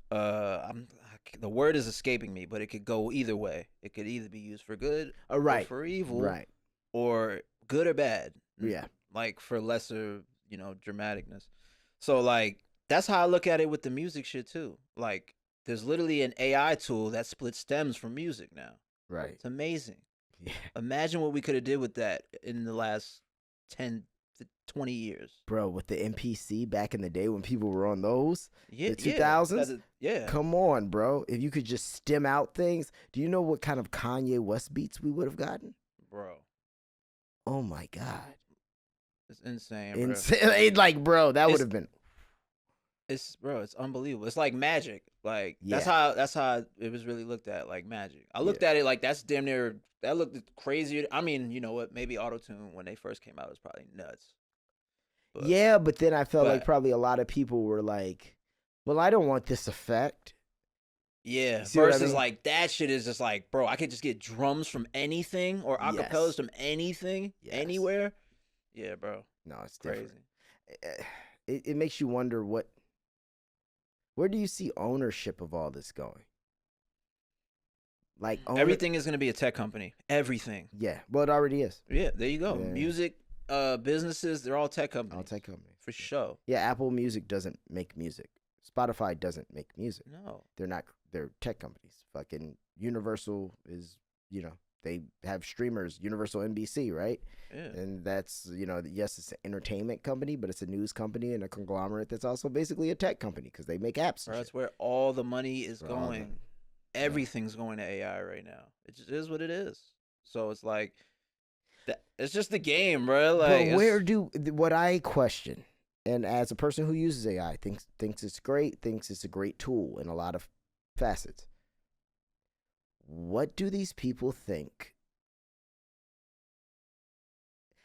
the word is escaping me, but it could go either way. It could either be used for good or for evil, or good or bad. Yeah. Like for lesser, dramaticness. So like, that's how I look at it with the music shit too. Like there's literally an AI tool that splits stems from music now. Right. It's amazing. Yeah. Imagine what we could have did with that in the last 10 to 20 years. Bro, with the MPC back in the day when people were on those, the 2000s, yeah. Come on, bro. If you could just stem out things, do you know what kind of Kanye West beats we would have gotten? Bro. Oh my God. It's insane, bro. Like, bro, that would have been. It's unbelievable. It's like magic. Like Yeah. that's how it was really looked at, like magic. I looked at it like that's damn near, that looked crazy. I mean, you know what? Maybe auto-tune when they first came out was probably nuts. But then I felt like probably a lot of people were like, well, I don't want this effect. Yeah, versus like that shit is just like, bro, I could just get drums from anything or acapellas from anything, anywhere. Yeah, bro. No, it's crazy. It makes you wonder where do you see ownership of all this going? Like everything is going to be a tech company. Everything. Yeah, well, it already is. Yeah, there you go. Yeah. Music, businesses, they're all tech companies. All tech companies. For sure. Yeah, Apple Music doesn't make music. Spotify doesn't make music. No. They're tech companies. Fucking Universal is, they have streamers, Universal NBC, right? Yeah. And that's, yes, it's an entertainment company, but it's a news company and a conglomerate that's also basically a tech company because they make apps. That's where all the money is going. Everything's going to AI right now. It just is what it is. So it's like, it's just the game, bro. Like, but what I question, and as a person who uses AI, thinks it's great, thinks it's a great tool in a lot of facets. What do these people think?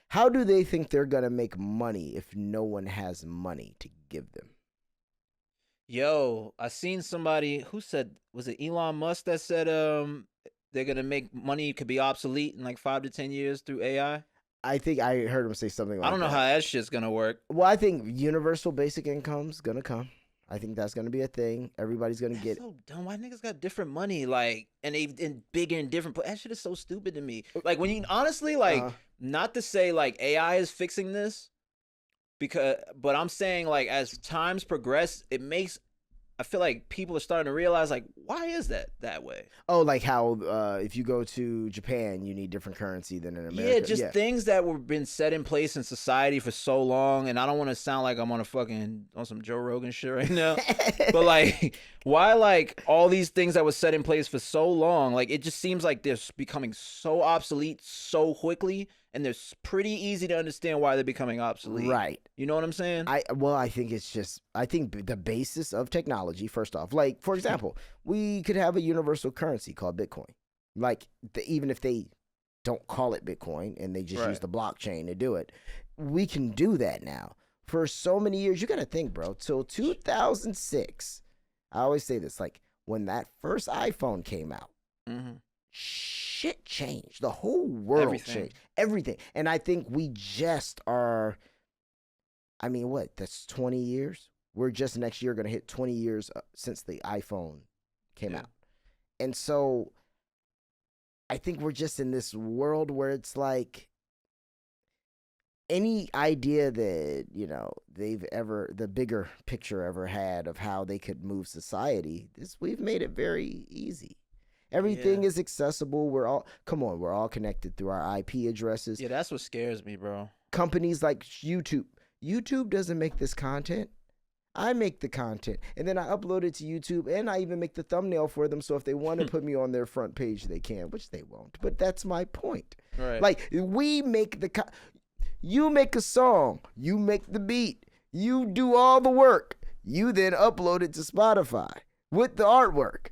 How do they think they're going to make money if no one has money to give them? Yo, I seen somebody who said, was it Elon Musk that said they're going to make money could be obsolete in like 5 to 10 years through AI? I think I heard him say something like that. I don't know how that shit's going to work. Well, I think universal basic income's going to come. I think that's going to be a thing. Everybody's going to get so dumb. Why niggas got different money? Like, and they in bigger and different. That shit is so stupid to me. Like, when you honestly, like, not to say like AI is fixing this, but I'm saying like as times progress, I feel like people are starting to realize, like, why is that way? Oh, like how if you go to Japan, you need different currency than in America. Yeah, just things that were been set in place in society for so long. And I don't want to sound like I'm on some Joe Rogan shit right now. But like, why like all these things that were set in place for so long, like it just seems like they're becoming so obsolete so quickly. And they're pretty easy to understand why they're becoming obsolete. Right. You know what I'm saying? I think the basis of technology, first off, like, for example, we could have a universal currency called Bitcoin. Like, even if they don't call it Bitcoin and they just use the blockchain to do it, we can do that now. For so many years, you got to think, bro, till 2006, I always say this, like, when that first iPhone came out, shit changed. The whole world changed. Everything. And I think we just are, I mean, that's 20 years? We're just next year going to hit 20 years since the iPhone came out. And so I think we're just in this world where it's like any idea that, the bigger picture ever had of how they could move society, we've made it very easy. Everything is accessible. We're all connected through our IP addresses. Yeah, that's what scares me, bro. Companies like YouTube. YouTube doesn't make this content. I make the content. And then I upload it to YouTube, and I even make the thumbnail for them, so if they want to put me on their front page, they can, which they won't. But that's my point. Right. Like, we make you make a song. You make the beat. You do all the work. You then upload it to Spotify with the artwork.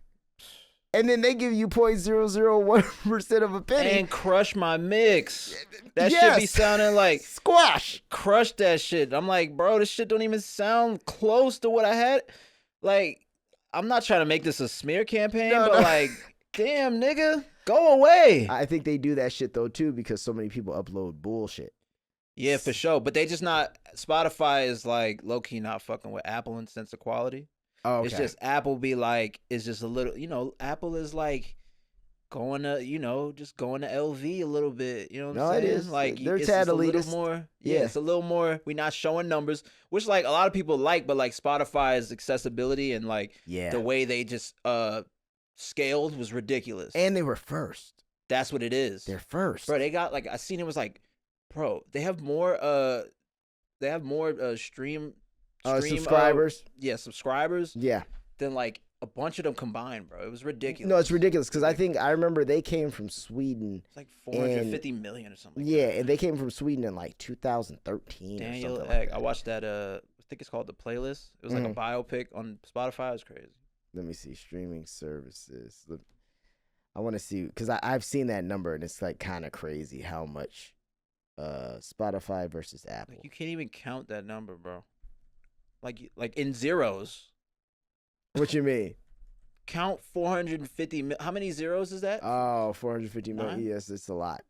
And then they give you 0.001% of a penny. And crush my mix. That shit be sounding like squash. Crush that shit. I'm like, bro, this shit don't even sound close to what I had. Like, I'm not trying to make this a smear campaign, like, damn, nigga, go away. I think they do that shit, though, too, because so many people upload bullshit. Yeah, for sure. But they just not, Spotify is like low-key not fucking with Apple in sense of quality. Oh, okay. It's just Apple be like, it's just a little, Apple is like going to, just going to LV a little bit. You know what I'm saying? It is. Like, they're it's tad a elitist. little more. Yeah, it's a little more. We're not showing numbers, which like a lot of people like, but like Spotify's accessibility and like the way they just scaled was ridiculous. And they were first. That's what it is. They're first. Bro, they got like, I seen it was like, bro, they have more stream subscribers. Subscribers. Yeah. Then like a bunch of them combined, bro. It was ridiculous. No, it's ridiculous because I remember they came from Sweden. It's like 450 million or something. Yeah, and they came from Sweden in like 2013 Daniel or something Ek. like that. I watched that think it's called The Playlist. It was like a biopic on Spotify. It was crazy. Let me see streaming services. I want to see because I've seen that number and it's like kind of crazy how much Spotify versus Apple. Like you can't even count that number, bro. Like in zeros. What you mean? Count 450. How many zeros is that? Oh, 450 million. Yes, it's a lot.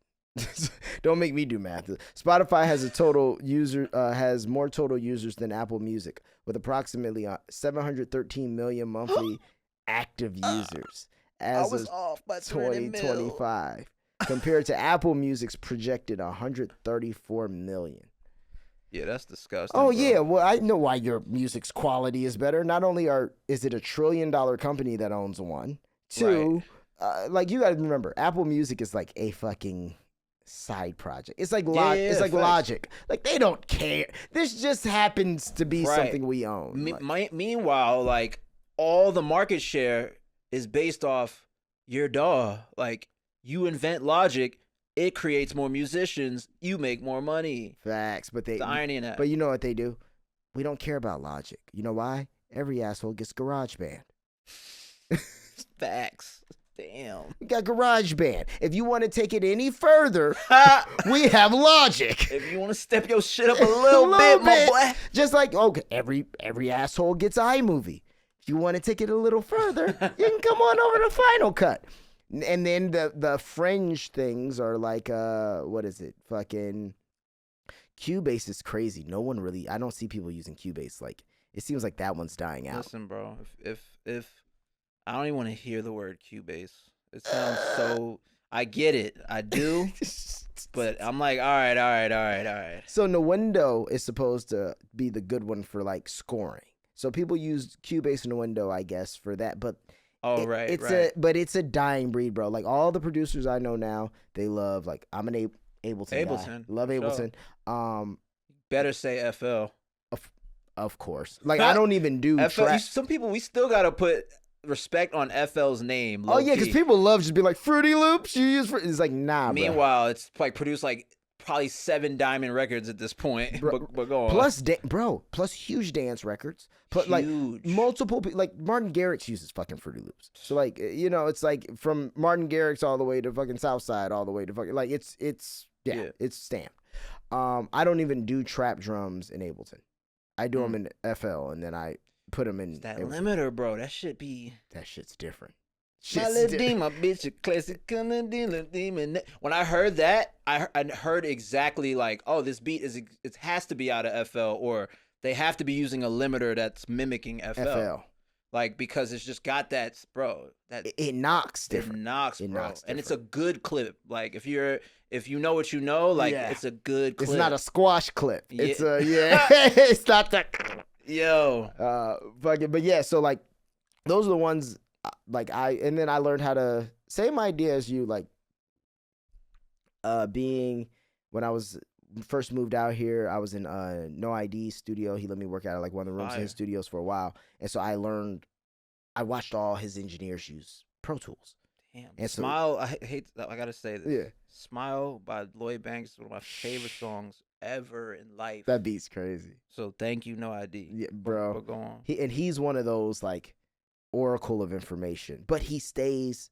Don't make me do math. Spotify has has more total users than Apple Music, with approximately 713 million monthly active users as of off by 2025, compared to Apple Music's projected 134 million. Yeah, that's disgusting. Oh, bro. yeah. Well, I know why your music's quality is better. Not only is it $1 trillion company that owns one, two, like you got to remember, Apple Music is like a fucking side project. It's like it's like Logic. Like they don't care. This just happens to be something we own. Meanwhile, like all the market share is based off your DAW. Like you invent Logic. It creates more musicians. You make more money. Facts, but the irony in that. But you know what they do? We don't care about Logic. You know why? Every asshole gets GarageBand. Facts. Damn. We got GarageBand. If you want to take it any further, we have Logic. If you want to step your shit up a little bit, my boy. Just like every asshole gets iMovie. If you want to take it a little further, you can come on over to Final Cut. And then the fringe things are like what is it? Fucking Cubase is crazy. No one really. I don't see people using Cubase. Like it seems like that one's dying out. Listen, bro. If I don't even want to hear the word Cubase. It sounds so. I get it. I do. But I'm like, all right. So Nuendo is supposed to be the good one for like scoring. So people use Cubase and Nuendo, I guess, for that. But it's a dying breed, bro. Like all the producers I know now, they love like I'm an Ableton guy. Love Ableton. Sure. Better say FL. Of course. Like I don't even do FL. Some people we still gotta put respect on FL's name. Oh yeah, because people love just be like Fruity Loops. You use it's like nah. Meanwhile, it's like produced like probably 7 diamond records at this point. But go on. Plus huge dance records. Like multiple like Martin Garrix uses fucking Fruity Loops. So like it's like from Martin Garrix all the way to fucking Southside all the way to fucking like it's stamped. I don't even do trap drums in Ableton. I do them in FL and then I put them in that Ableton. Limiter, bro. That shit's different. My little demon, bitch, a classic demon. When I heard that, I heard exactly like, oh, this beat it has to be out of FL, or they have to be using a limiter that's mimicking FL. Like because it's just got that, bro. That it knocks different. It knocks, bro. And it's a good clip. Like if you know what you know, like it's a good clip. It's not a squash clip. Yeah. It's it's not that. But yeah. So like, those are the ones. Like and then I learned how to same idea as you like being when I was first moved out here. I was in No ID studio. He let me work out of like one of the rooms in his studios for a while, and so I watched all his engineers use Pro Tools. Damn. And Smile, I gotta say this. Yeah. Smile by Lloyd Banks is one of my favorite songs ever in life. That beat's crazy. So thank you, No ID. Yeah, bro. But go on. He's one of those like oracle of information, but he stays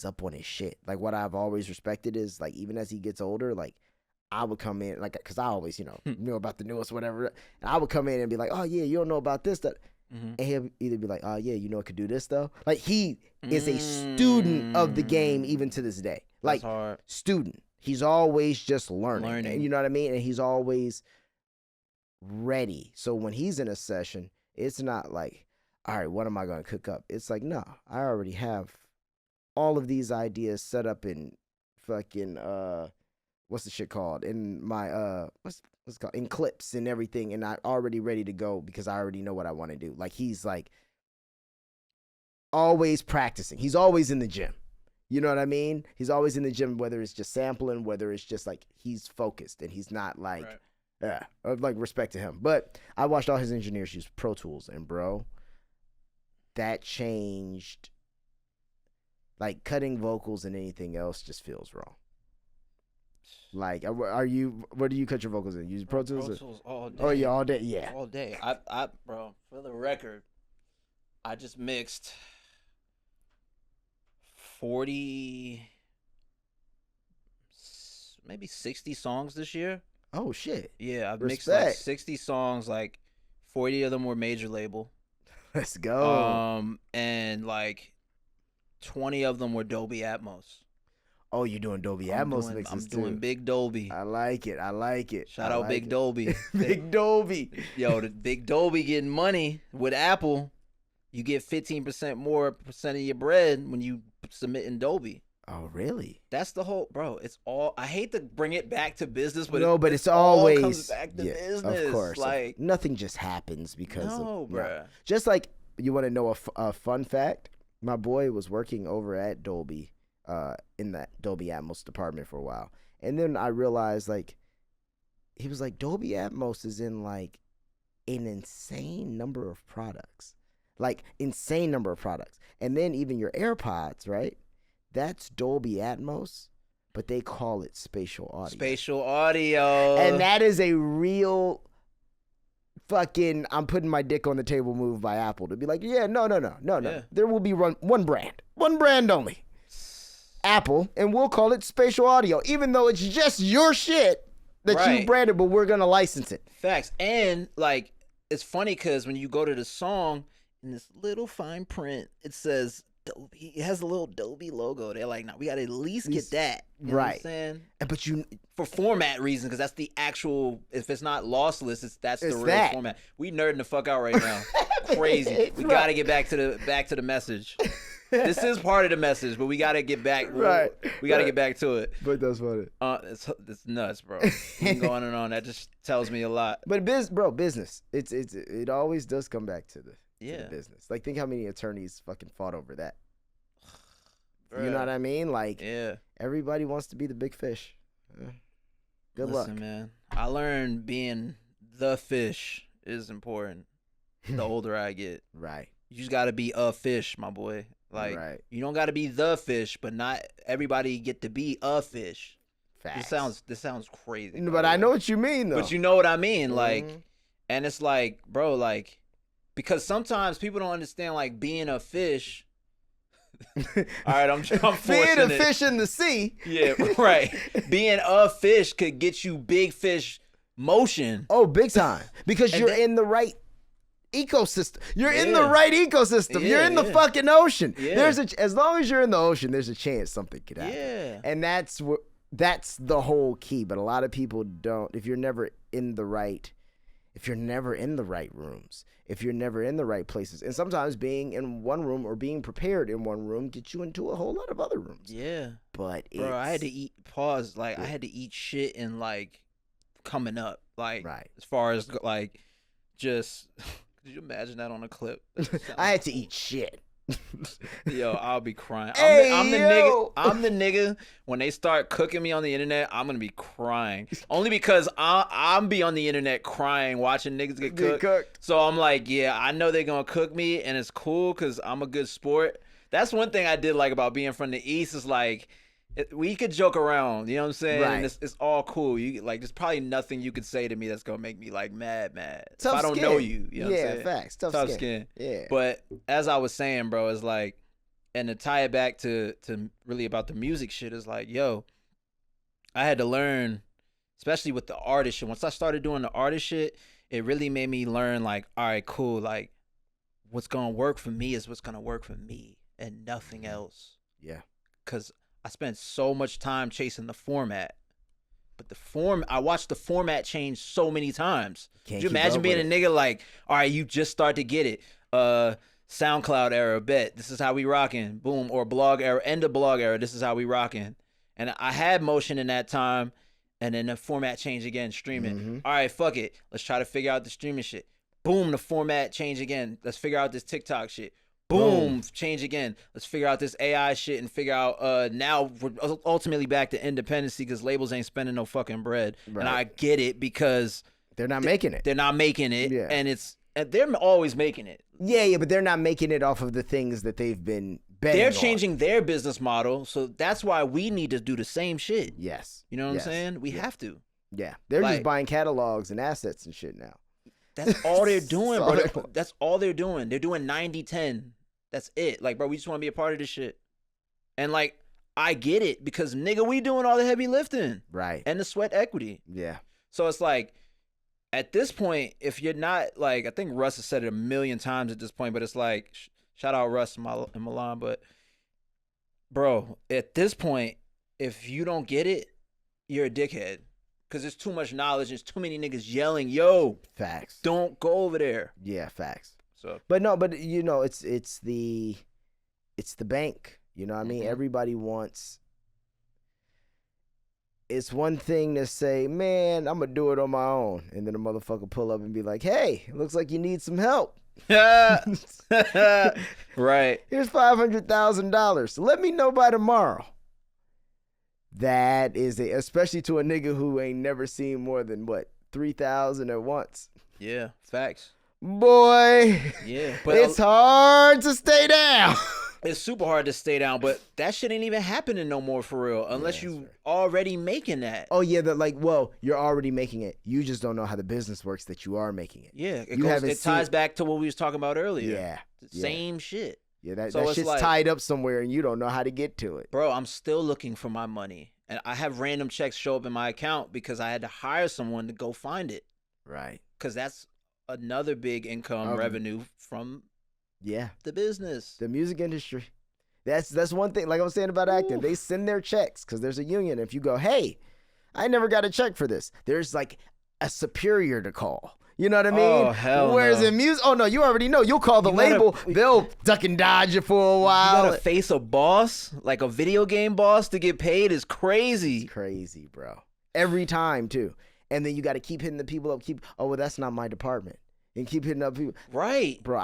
up on his shit. Like what I've always respected is like even as he gets older, like I would come in like because I always know about the newest whatever, and I would come in and be like, oh yeah, you don't know about this that. And he'll either be like, oh yeah, you know it could do this though. Like he is a student of the game even to this day. Like student. He's always just learning. You know what I mean? And he's always ready. So when he's in a session, it's not like, all right, what am I going to cook up? It's like, no, I already have all of these ideas set up in fucking, what's the shit called? In my, what's it called? In clips and everything. And I'm already ready to go because I already know what I want to do. Like, he's like always practicing. He's always in the gym. You know what I mean? He's always in the gym, whether it's just sampling, whether it's just like he's focused and he's not like, like respect to him. But I watched all his engineers use Pro Tools and bro, that changed. Like cutting vocals and anything else just feels wrong. Like, are you? What do you cut your vocals in? Use Pro Tools? Pro Tools all day. Oh yeah, all day. Yeah, all day. Bro, for the record, I just mixed 40, maybe 60 songs this year. Oh shit. Yeah, I've mixed like 60 songs. Like 40 of them were major label. Let's go. And like 20 of them were Dolby Atmos. Oh, you're doing Dolby Atmos mixes too. I'm doing Big Dolby. I like it. Shout out Big Dolby. Big Dolby. Yo, the Big Dolby getting money with Apple. You get 15% more percent of your bread when you submit in Dolby. Oh, really? That's the whole, bro. It's all. I hate to bring it back to business, but it's always all comes back to business. Of course, like nothing just happens because bro. Just like you want to know a fun fact. My boy was working over at Dolby, in that Dolby Atmos department for a while, and then I realized like he was like Dolby Atmos is in like an insane number of products, and then even your AirPods, right? That's Dolby Atmos, but they call it spatial audio. And that is a real fucking I'm putting my dick on the table move by Apple to be like, yeah, no. Yeah. There will be one brand only. Apple, and we'll call it spatial audio, even though it's just your shit that you branded, but we're going to license it. Facts. And like, it's funny because when you go to the song, in this little fine print, it says Dolby. It has a little Dolby logo. They're like, no, we got to at least get that. You know what I'm saying? But for format reasons, because that's the actual, if it's not lossless, that's the real format. We nerding the fuck out right now. Crazy. We got to get back to the message. This is part of the message, but we got to get back. We got to get back to it. But that's funny. It's nuts, bro. Going on and on. That just tells me a lot. But business. It always does come back to the business. Like, think how many attorneys fucking fought over that. You know what I mean? Like, everybody wants to be the big fish. Good luck. Listen, man. I learned being the fish is important the older I get. Right. You just got to be a fish, my boy. Like, you don't got to be the fish, but not everybody get to be a fish. Facts. This sounds crazy. But I know what you mean, though. But you know what I mean. Like, and it's like, bro, like, because sometimes people don't understand, like, being a fish. All right, I'm forcing being a fish in the sea. Yeah, right. Being a fish could get you big fish motion. Oh, big time. Because you're in the right ecosystem. You're in the right ecosystem. You're in the fucking ocean. As long as you're in the ocean, there's a chance something could happen. Yeah. And that's the whole key. But a lot of people don't. If you're never in the right rooms, if you're never in the right places, and sometimes being in one room or being prepared in one room gets you into a whole lot of other rooms. Yeah. But bro, I had to eat I had to eat shit and like coming up. Like as far as like just could you imagine that on a clip? I had to eat shit. Yo, I'll be crying. Hey, I'm the nigga. When they start cooking me on the internet, I'm gonna be crying. Only because I'm be on the internet crying, watching niggas get cooked. So I'm like, yeah, I know they're gonna cook me, and it's cool because I'm a good sport. That's one thing I did like about being from the East is like, we could joke around, you know what I'm saying? Right. And it's all cool. You like, there's probably nothing you could say to me that's gonna make me like mad. Tough if I don't skin. know you, you know what I'm saying? Facts. Tough skin. Yeah. But as I was saying, bro, it's like, and to tie it back to really about the music shit is like, yo, I had to learn, especially with the artist shit. Once I started doing the artist shit, it really made me learn like, all right, cool. Like, what's gonna work for me is what's gonna work for me and nothing else. Yeah. Cause I spent so much time chasing the format, but I watched the format change so many times. Could you imagine being a nigga like, all right, you just start to get it. SoundCloud era, bet. This is how we rocking. Boom. Or blog era, end of blog era. This is how we rocking. And I had motion in that time, and then the format changed again, streaming. Mm-hmm. All right, fuck it. Let's try to figure out the streaming shit. Boom, the format changed again. Let's figure out this TikTok shit. Boom, change again. Let's figure out this AI shit and figure out now we're ultimately back to independency because labels ain't spending no fucking bread. Right. And I get it because they're not making it. They're not making it. Yeah. And they're always making it. Yeah, but they're not making it off of the things that they've been they're changing their business model, so that's why we need to do the same shit. Yes. You know what I'm saying? We have to. Yeah. They're just buying catalogs and assets and shit now. That's all they're doing, bro. That's all they're doing. They're doing 90-10. That's it. Like, bro, we just want to be a part of this shit. And, like, I get it because, nigga, we doing all the heavy lifting. Right. And the sweat equity. Yeah. So it's like, at this point, if you're not, like, I think Russ has said it a million times at this point, but it's like, shout out Russ and Milan, but, bro, at this point, if you don't get it, you're a dickhead. Because there's too much knowledge. There's too many niggas yelling, yo. Facts. Don't go over there. Yeah, facts. So, but you know, it's the bank. You know what I mean? Everybody wants. It's one thing to say, man, I'm going to do it on my own. And then a motherfucker pull up and be like, hey, it looks like you need some help. Right. Here's $500,000. So let me know by tomorrow. That is especially to a nigga who ain't never seen more than, what, 3,000 at once. Yeah, facts. Boy. Yeah. But it's hard to stay down. It's super hard to stay down, but that shit ain't even happening no more for real, unless you already making that. Oh yeah, you're already making it. You just don't know how the business works that you are making it. Yeah, it ties back to what we was talking about earlier. Yeah. Same shit. Yeah, that shit's like, tied up somewhere and you don't know how to get to it. Bro, I'm still looking for my money. And I have random checks show up in my account because I had to hire someone to go find it. Right. Because that's another big income revenue from the business. The music industry. That's one thing. Like I was saying about acting, they send their checks because there's a union. If you go, hey, I never got a check for this, there's like a superior to call. You know what I mean? Oh, hell Whereas no. in music, oh no, you already know. You'll call the label. They'll duck and dodge you for a while. You gotta face a boss, like a video game boss, to get paid is crazy. It's crazy, bro. Every time, too. And then you got to keep hitting the people up. Well, that's not my department. And keep hitting up people. Right. Bro,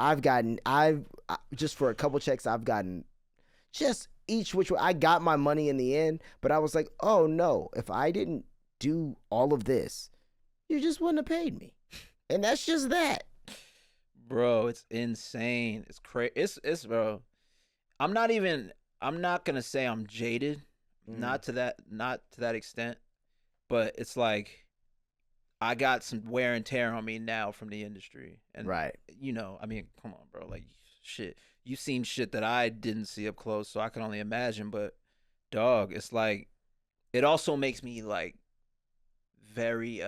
just for a couple checks, I've gotten just each which way. I got my money in the end, but I was like, oh no, if I didn't do all of this, you just wouldn't have paid me. And that's just that. Bro, it's insane. It's crazy. It's bro. I'm not gonna say I'm jaded. Not to that extent. But it's like I got some wear and tear on me now from the industry. And you know, I mean, come on, bro. Like shit. You've seen shit that I didn't see up close, so I can only imagine. But dog, it's like it also makes me like very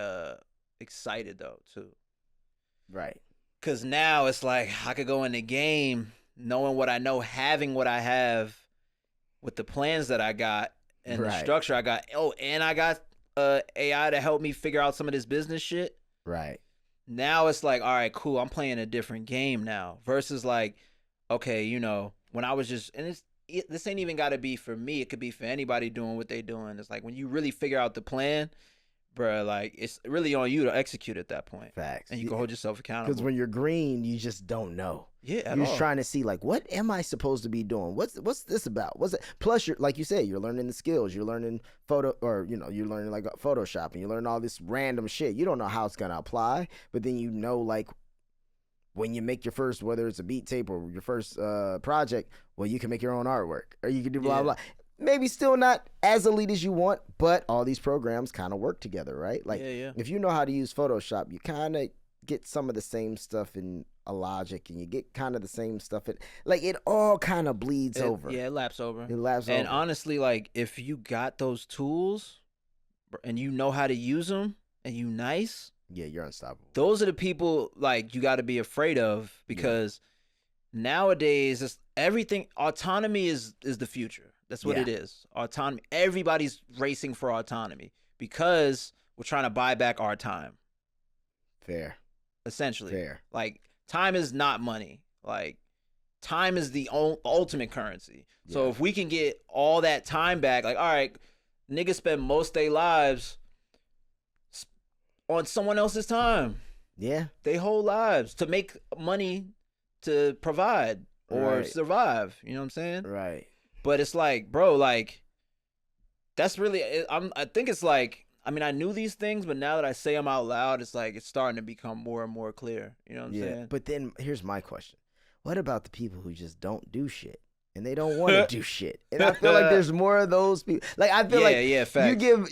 excited though too. Right. Cause now it's like I could go in the game knowing what I know, having what I have with the plans that I got and the structure I got. Oh, and I got AI to help me figure out some of this business shit. Right. Now it's like, all right, cool. I'm playing a different game now versus like, okay, you know, when I was just, and this ain't even got to be for me. It could be for anybody doing what they doing. It's like when you really figure out the plan, bro, like it's really on you to execute at that point. Facts. And you can hold yourself accountable. Because when you're green, you just don't know. Yeah, you're just trying to see like, what am I supposed to be doing? What's this about? What's it? Plus, you're like you said, you're learning the skills. You're learning you're learning like Photoshop, and you learn all this random shit. You don't know how it's gonna apply, but then you know like when you make your first, whether it's a beat tape or your first project, well, you can make your own artwork, or you can do blah blah. Maybe still not as elite as you want, but all these programs kind of work together, right? Like, if you know how to use Photoshop, you kind of get some of the same stuff in a Logic, and you get kind of the same stuff. It all kind of bleeds over. Yeah, it laps over. And honestly, like, if you got those tools and you know how to use them and you nice, yeah, you're unstoppable. Those are the people, like, you got to be afraid of because nowadays, it's everything. Autonomy is the future. That's what it is. Autonomy. Everybody's racing for autonomy because we're trying to buy back our time. Fair. Essentially. Fair. Like, time is not money. Like, time is the ultimate currency. So if we can get all that time back, like, all right, niggas spend most of their lives on someone else's time. Yeah. Their whole lives to make money to provide or survive. You know what I'm saying? Right. But it's like, bro, like, that's really, I think it's like, I mean, I knew these things, but now that I say them out loud, it's like, it's starting to become more and more clear. You know what I'm saying? But then here's my question. What about the people who just don't do shit and they don't want to do shit. And I feel like there's more of those people. Like I feel facts. You give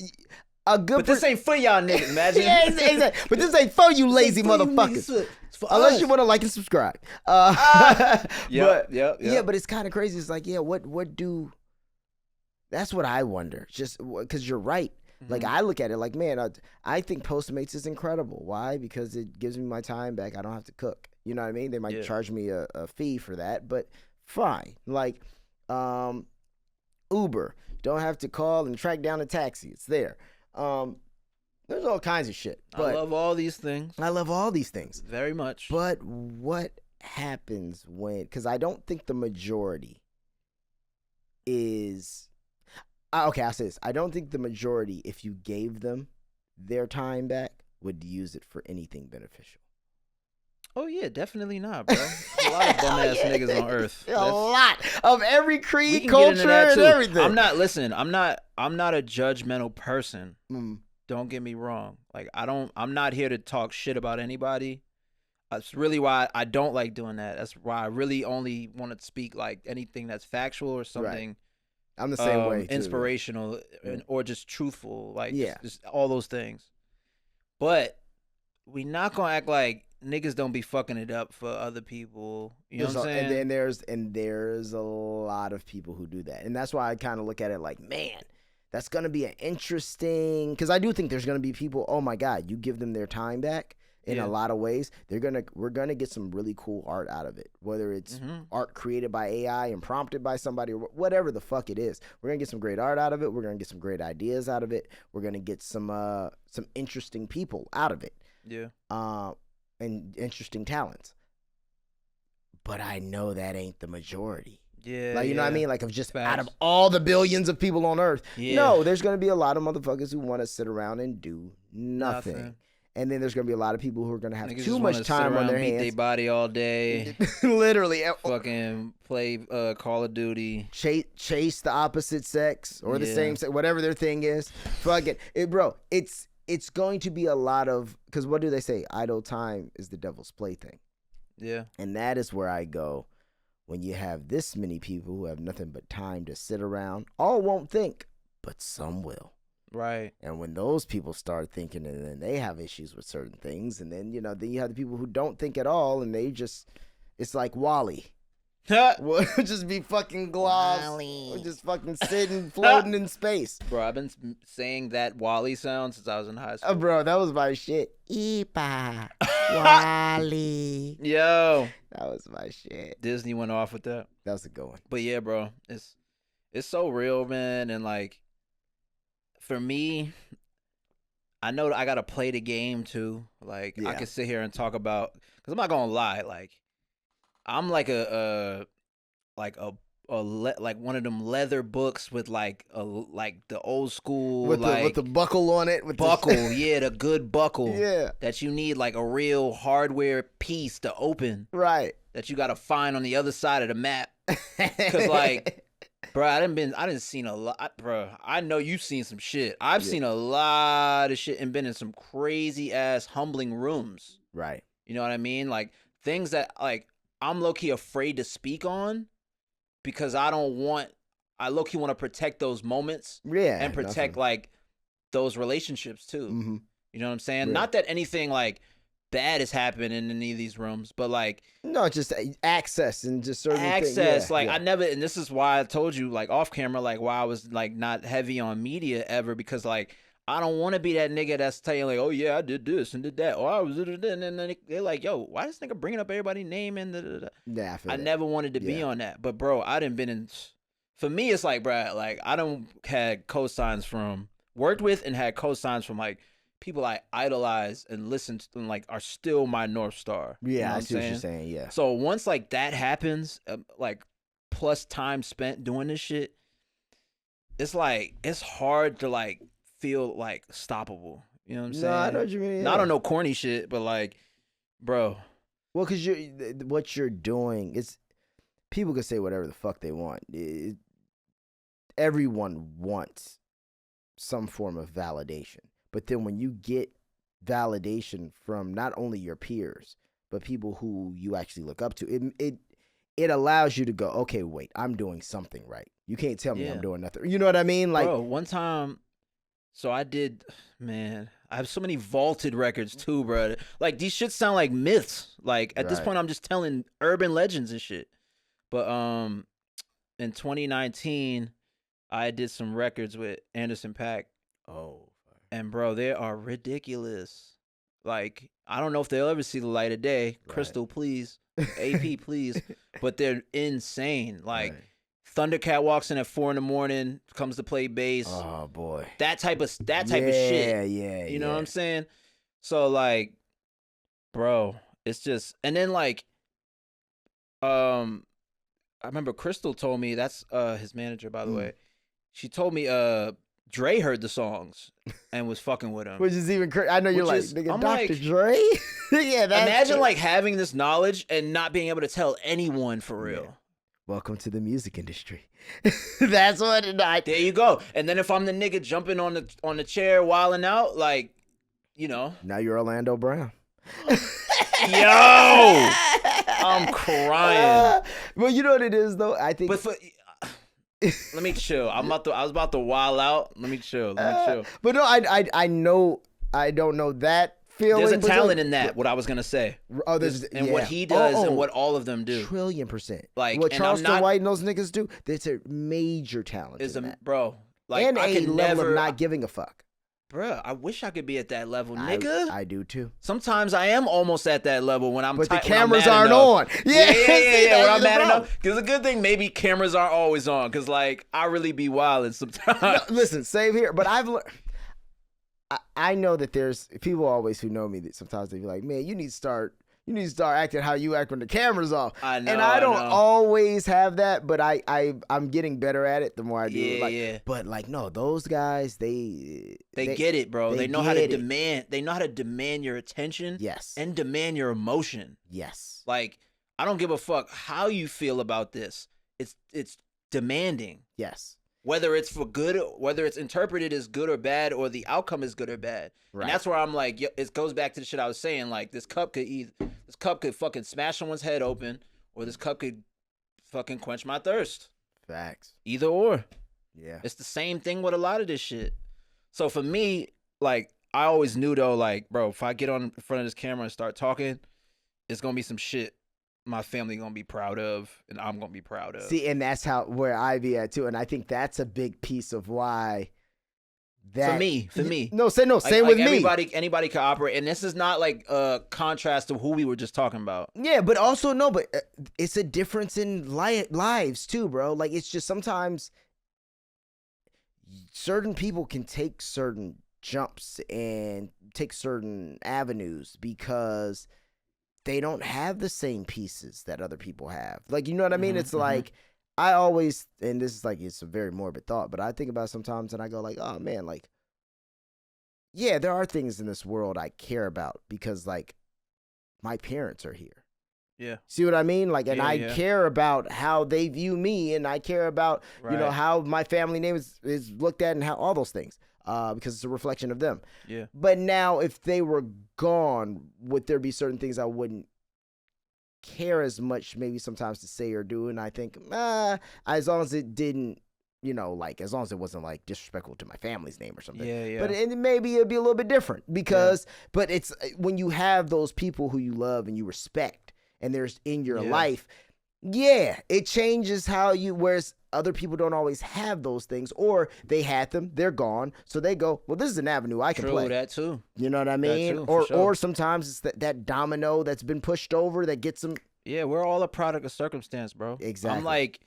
a good. But this ain't for y'all niggas. Imagine. Yeah, exactly. But this ain't for you lazy motherfuckers. Unless you want to like and subscribe. Yep. Yeah, but it's kind of crazy. It's like, yeah, what do? That's what I wonder. Just because you're right. Like I look at it like, man, I think Postmates is incredible. Why? Because it gives me my time back. I don't have to cook. You know what I mean? They might charge me a fee for that, but fine. Like Uber, don't have to call and track down a taxi. It's there. There's all kinds of shit. But I love all these things. I love all these things. Very much. But what happens when, because I don't think the majority is, okay, I'll say this. I don't think the majority, if you gave them their time back, would use it for anything beneficial. Oh yeah, definitely not, bro. There's a lot of bum ass niggas on earth. A lot of every creed, culture, and everything. I'm not a judgmental person. Don't get me wrong. Like I'm not here to talk shit about anybody. That's really why I don't like doing that. That's why I really only want to speak like anything that's factual or something. Right. I'm the same way too, inspirational or just truthful, like just all those things. But we not gonna act like niggas don't be fucking it up for other people. You know what I'm saying? And there's a lot of people who do that, and that's why I kind of look at it like, man, that's gonna be an interesting. Because I do think there's gonna be people. Oh my God, you give them their time back. In a lot of ways, we're gonna get some really cool art out of it. Whether it's art created by AI and prompted by somebody or whatever the fuck it is, we're gonna get some great art out of it. We're gonna get some great ideas out of it. We're gonna get some interesting people out of it. Yeah. And interesting talents. But I know that ain't the majority. Yeah. Like, you know what I mean? Like, of just out of all the billions of people on earth. Yeah. No, there's gonna be a lot of motherfuckers who want to sit around and do nothing. And then there's going to be a lot of people who are going to have niggas too much time on their hands. Beat their body all day. Literally. Fucking play Call of Duty. Chase the opposite sex or the same sex, whatever their thing is. Fuck it. Bro, it's going to be a lot of, because what do they say? Idle time is the devil's plaything. Yeah. And that is where I go when you have this many people who have nothing but time to sit around. All won't think, but some will. Right. And when those people start thinking and then they have issues with certain things, and then, then you have the people who don't think at all and they just, it's like Wally. We'll just be fucking gloss. We'll just fucking sitting, floating in space. Bro, I've been saying that Wally sound since I was in high school. Bro, that was my shit. Eepa. Wally. Yo. That was my shit. Disney went off with that. That was a good one. But yeah, bro, it's so real, man. And like, for me, I know that I gotta play the game too. Like I can sit here and talk about, because I'm not gonna lie, like I'm like like one of them leather books with like the old school with the buckle on it. With buckle, the good buckle. Yeah, that you need like a real hardware piece to open. Right. That you gotta find on the other side of the map. Cause like. Bro, I didn't seen a lot, bro. I know you've seen some shit. I've seen a lot of shit and been in some crazy ass humbling rooms. Right. You know what I mean? Like things that like I'm low key afraid to speak on because I low-key want to protect those moments. Yeah. And protect like those relationships too. Mm-hmm. You know what I'm saying? Yeah. Not that anything like bad has happened in any of these rooms, but like no, just access and just certain access. I never, and this is why I told you like off camera, like why I was like not heavy on media ever, because like I don't want to be that nigga that's telling you like, oh yeah, I did this and did that, or I was and then they're like, yo, why this nigga bringing up everybody's name and yeah, I never wanted to be on that, but bro, I done been in. For me, it's like, bro, like I done had cosigns from worked with and had cosigns from like people I idolize and listen to and like are still my North Star. Yeah, you know I see what you're saying. Yeah. So once like that happens, like plus time spent doing this shit, it's like it's hard to like feel like stoppable. You know what I'm saying? No, I know what you mean. Yeah. I don't know corny shit, but like, bro. Well, because what you're doing is people can say whatever the fuck they want. Everyone wants some form of validation. But then when you get validation from not only your peers, but people who you actually look up to, it allows you to go, okay, wait, I'm doing something right. You can't tell me I'm doing nothing. You know what I mean? Like, bro, one time, so I did, man, I have so many vaulted records too, bro. Like, these shits sound like myths. Like, at this point, I'm just telling urban legends and shit. But in 2019, I did some records with Anderson .Paak. Oh. And, bro, they are ridiculous. Like, I don't know if they'll ever see the light of day. Crystal, please. AP, please. But they're insane. Like, Thundercat walks in at 4 a.m, comes to play bass. Oh boy, that type of shit. Yeah. You know what I'm saying? So like, bro, it's just, and then like, I remember Crystal told me, that's his manager, by the way. She told me Dre heard the songs and was fucking with him, which is even crazy. I know you're like, nigga, I'm Dr. like, Dre. Yeah, that's imagine like having this knowledge and not being able to tell anyone for real. Yeah. Welcome to the music industry. That's what there you go. And then if I'm the nigga jumping on the chair, wilding out, like, you know. Now you're Orlando Brown. Yo, I'm crying. Well, you know what it is though. I think. But let me chill. I was about to wild out. Let me chill. But no, I know. I don't know that feeling. There's a talent in that. What I was gonna say. Oh, what he does and what all of them do. 1,000,000,000%. Like what Charleston White and those niggas do. There's a major talent. Is in that. Bro. Like, and I a could level of not giving a fuck. Bruh, I wish I could be at that level, nigga. I do too. Sometimes I am almost at that level when I'm. But the cameras aren't on. Yeah. When I'm mad enough, because the good thing, maybe cameras aren't always on. Because like I really be wilding sometimes. No, listen, same here. But I've learned. I know that there's people always who know me that sometimes they be like, man, you need to start acting how you act when the camera's off. I know. And I don't always have that, but I'm getting better at it the more I do it. Like, but like, no, those guys, they get it, bro. They know how to demand. They know how to demand your attention. Yes. And demand your emotion. Yes. Like, I don't give a fuck how you feel about this. It's demanding. Yes. Whether it's for good, whether it's interpreted as good or bad, or the outcome is good or bad. Right. And that's where I'm like, it goes back to the shit I was saying. Like, this cup could fucking smash someone's head open, or this cup could fucking quench my thirst. Facts. Either or. Yeah. It's the same thing with a lot of this shit. So for me, like, I always knew though, like, bro, if I get on in front of this camera and start talking, it's gonna be some shit my family gonna be proud of, and I'm gonna be proud of. See, and that's where I be at too, and I think that's a big piece of why. That for me. No, same with me. Anybody can operate, and this is not like a contrast to who we were just talking about. Yeah, but also it's a difference in lives too, bro. Like, it's just sometimes certain people can take certain jumps and take certain avenues because they don't have the same pieces that other people have. Like, you know what I mean? It's like, I always, and this is like, it's a very morbid thought, but I think about it sometimes and I go like, oh man, like, yeah, there are things in this world I care about because like my parents are here. Yeah. See what I mean? Like, and I care about how they view me, and I care about, you know, how my family name is looked at and how all those things. Because it's a reflection of them. Yeah. But now, if they were gone, would there be certain things I wouldn't care as much, maybe sometimes to say or do? And I think, as long as it didn't, you know, like, as long as it wasn't like disrespectful to my family's name or something. Yeah. But maybe it'd be a little bit different because, but it's when you have those people who you love and you respect, and there's in your life. Yeah, it changes how you, whereas other people don't always have those things, or they had them, they're gone, so they go, well, this is an avenue I can play. True, that too. You know what I mean? Or sometimes it's that domino that's been pushed over that gets them. Yeah, we're all a product of circumstance, bro. Exactly. I'm like,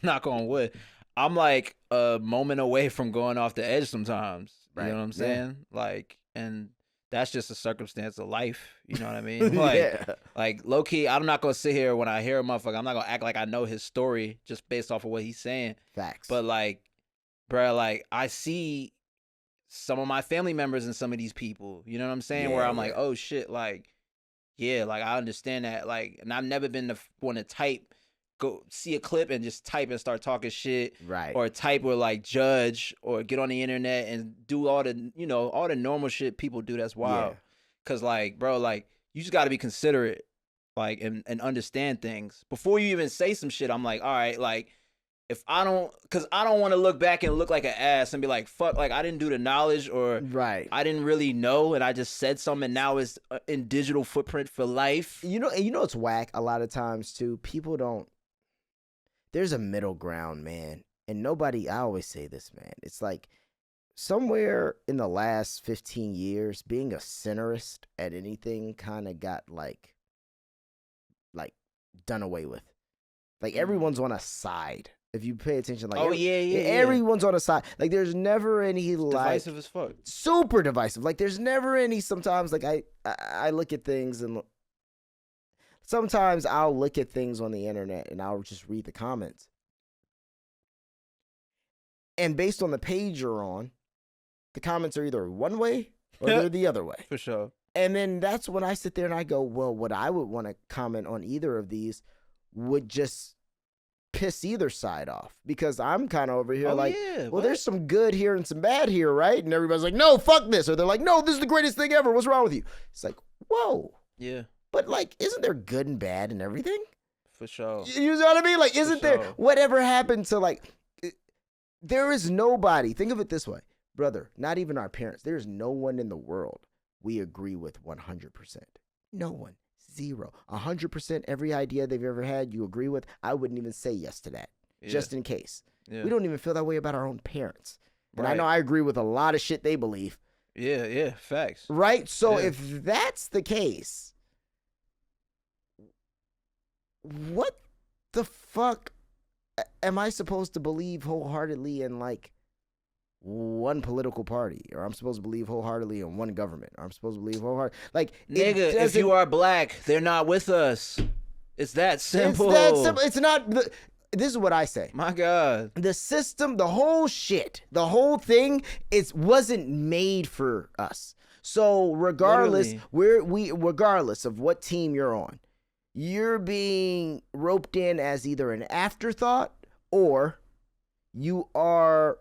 knock on wood, I'm like a moment away from going off the edge sometimes. Right. You know what I'm saying? Yeah. Like, and that's just a circumstance of life. You know what I mean? Like, like low key, I'm not gonna sit here when I hear a motherfucker, I'm not gonna act like I know his story just based off of what he's saying. Facts. But like, bro, like I see some of my family members in some of these people. You know what I'm saying? Where I'm like, oh shit, like, yeah, like I understand that. Like, and I've never been the one to type, go see a clip and just type and start talking shit, right? Or type or like judge or get on the internet and do all the, you know, all the normal shit people do. That's wild. Cause like, bro, like you just got to be considerate like, and understand things. Before you even say some shit, I'm like, all right, like, if I don't, because I don't want to look back and look like an ass and be like, fuck, like, I didn't do the knowledge, or I didn't really know, and I just said something, and now it's in digital footprint for life. You know, it's whack a lot of times, too. People don't, there's a middle ground, man. And nobody, I always say this, man. It's like, somewhere in the last 15 years, being a centrist at anything kind of got, like, done away with. Like, everyone's on a side. If you pay attention, like, everyone's on a side. Like, there's never any, like, divisive as fuck. Super divisive. Like, there's never any, sometimes, like, I look at things, and sometimes I'll look at things on the internet and I'll just read the comments. And based on the page you're on, the comments are either one way or they're the other way. For sure. And then that's when I sit there and I go, well, what I would want to comment on either of these would just piss either side off, because I'm kind of over here there's some good here and some bad here, right? And everybody's like, no, fuck this. Or they're like, no, this is the greatest thing ever. What's wrong with you? It's like, whoa. Yeah. But, like, isn't there good and bad and everything? For sure. You know what I mean? Like, isn't there, whatever happened to, like, there is nobody, think of it this way, brother, not even our parents. There's no one in the world we agree with 100%. No one. Zero. 100% every idea they've ever had you agree with. I wouldn't even say yes to that, just in case. Yeah. We don't even feel that way about our own parents. And I know I agree with a lot of shit they believe. Yeah, facts. Right? So if that's the case, what the fuck am I supposed to believe wholeheartedly in, like, one political party, or I'm supposed to believe wholeheartedly in one government, or I'm supposed to believe wholeheartedly, like, nigga, if you are black, they're not with us. It's that simple. It's that simple. It's not. This is what I say. My God, the system, the whole shit, the whole thing, wasn't made for us. So regardless, regardless of what team you're on, you're being roped in as either an afterthought or you are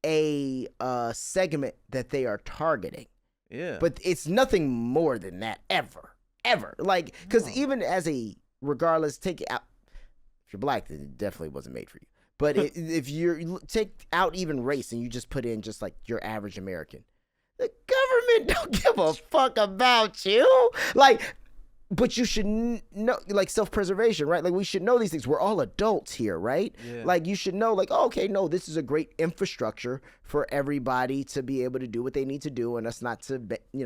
a segment that they are targeting. Yeah. But it's nothing more than that ever. Like, because even as a, regardless, take it out. If you're black, then it definitely wasn't made for you. But if you take out even race and you just put in just like your average American, the government don't give a fuck about you. Like, but you should know, like, self-preservation, right? Like, we should know these things. We're all adults here, right? Yeah. Like, you should know, like, oh, okay, no, this is a great infrastructure for everybody to be able to do what they need to do, and us not to,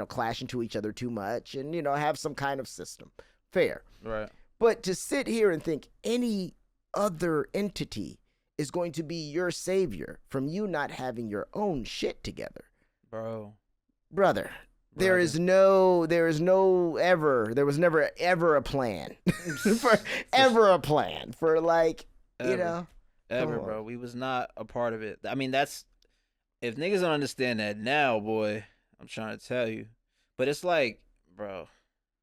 clash into each other too much, and, have some kind of system. Fair. Right. But to sit here and think any other entity is going to be your savior from you not having your own shit together. Brother. There was never ever a plan for, like, ever, bro. We was not a part of it. I mean, if niggas don't understand that now, boy, I'm trying to tell you. But it's like, bro,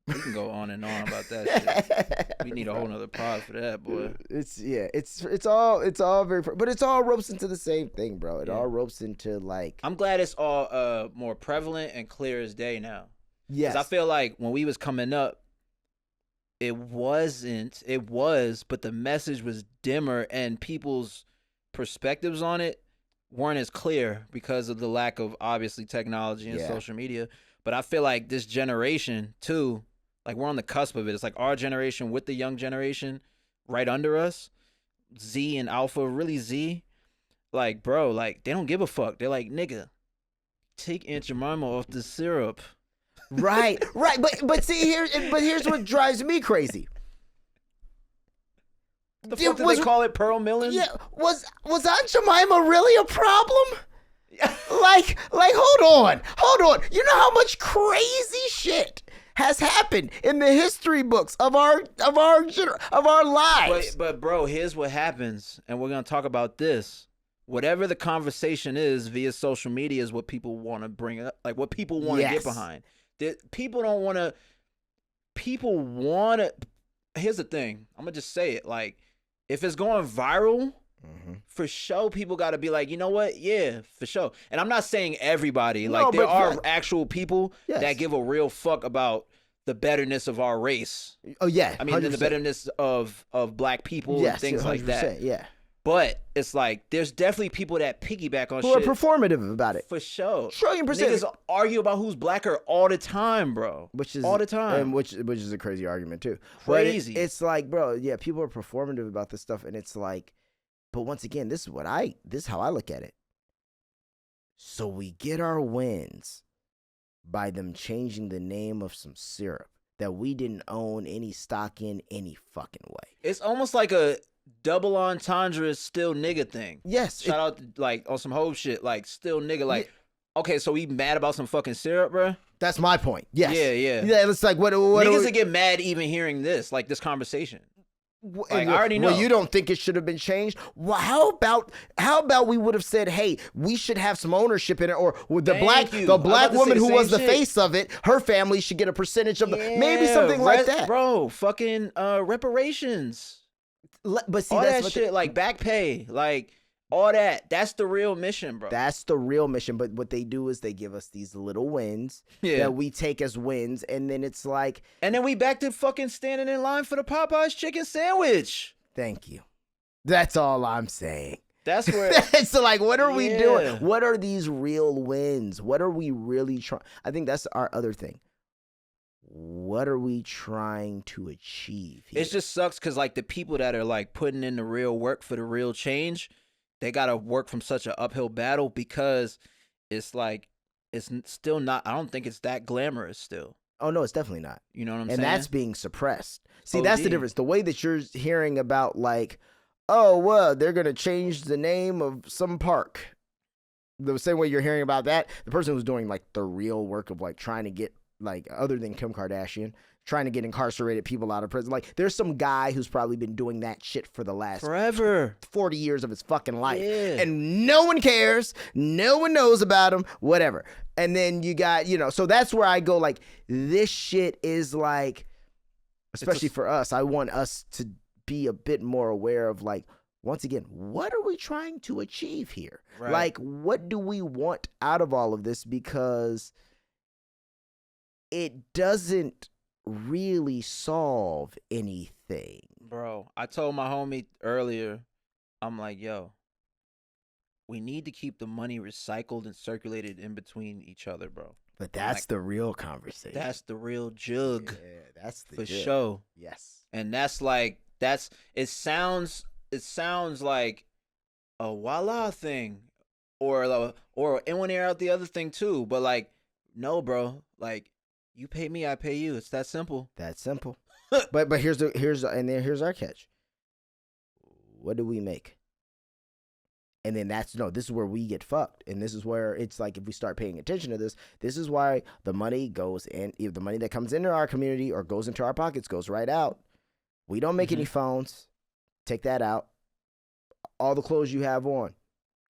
we can go on and on about that shit. We need a whole nother pod for that, boy. It's all very, but it's all ropes into the same thing, bro. It all ropes into, like, I'm glad it's all more prevalent and clear as day now. Yes. 'Cause I feel like when we was coming up, it was, but the message was dimmer and people's perspectives on it weren't as clear because of the lack of, obviously, technology and social media. But I feel like this generation too, like, we're on the cusp of it. It's like our generation with the young generation right under us, Z and Alpha, really Z. Like, bro, like, they don't give a fuck. They're like, nigga, take Aunt Jemima off the syrup. Right. But see, here's what drives me crazy. The fuck did they call it, Pearl Millen? Yeah, was Aunt Jemima really a problem? like, hold on. You know how much crazy shit has happened in the history books of our lives. But bro, here's what happens, and we're gonna talk about this. Whatever the conversation is via social media is what people want to bring up, like what people want to get behind. People don't want to. People want to. Here's the thing. I'm gonna just say it. Like, if it's going viral, for sure, people got to be like, you know what? Yeah, for sure. And I'm not saying everybody. Like, there are actual people that give a real fuck about the betterness of our race. Oh yeah, I mean, the betterness of black people and things like that. Yeah. But it's like there's definitely people that piggyback on who shit. Who are performative about it. For sure. Trillion percent. Niggas argue about who's blacker all the time, bro. Which is all the time. And which is a crazy argument too. Crazy. But it's like, bro, yeah, people are performative about this stuff, and it's like, but once again, this is how I look at it. So we get our wins by them changing the name of some syrup that we didn't own any stock in any fucking way. It's almost like a double entendre still nigga thing. Yes. Shout out like on some whole shit, like still nigga. Like, okay, so we mad about some fucking syrup, bro? That's my point. Yes. Yeah. Yeah, it's like what niggas that get mad even hearing this, like this conversation. Like, I already know. Well, you don't think it should have been changed? Well, how about we would have said, hey, we should have some ownership in it, or the black woman who was the face of it, her family should get a percentage of maybe something like that, bro. Fucking reparations. But see, all that's that shit, like back pay, like all that. That's the real mission, bro. That's the real mission. But what they do is they give us these little wins that we take as wins, and then it's like, and then we back to fucking standing in line for the Popeyes chicken sandwich. Thank you. That's all I'm saying. That's where. So like, what are we doing? What are these real wins? What are we really trying? I think that's our other thing. What are we trying to achieve here? It just sucks because like the people that are like putting in the real work for the real change, they gotta work from such an uphill battle because it's like it's still not. I don't think it's that glamorous still. Oh no, it's definitely not. You know what I'm saying? And that's being suppressed. See, that's the difference. The way that you're hearing about like, oh well, they're gonna change the name of some park. The same way you're hearing about that, the person who's doing like the real work of like trying to get, like, other than Kim Kardashian, trying to get incarcerated people out of prison. Like, there's some guy who's probably been doing that shit for the last forever 40 years of his fucking life. Yeah. And no one cares. No one knows about him, whatever. And then you got, so that's where I go, like, this shit is like, especially for us, I want us to be a bit more aware of, like, once again, what are we trying to achieve here? Right. Like, what do we want out of all of this? Because it doesn't really solve anything. Bro, I told my homie earlier, I'm like, yo, we need to keep the money recycled and circulated in between each other, bro. But that's the real conversation. That's the real jug. Yeah, that's the for jug. sure. Yes. And that's like, it sounds like a voila thing or in one ear out the other thing too. But like, no, bro, like, you pay me, I pay you. It's that simple. That's simple. but here's our catch. What do we make? And then this is where we get fucked. And this is where it's like, if we start paying attention to this is why the money goes in. If the money that comes into our community or goes into our pockets goes right out. We don't make any phones. Take that out. All the clothes you have on.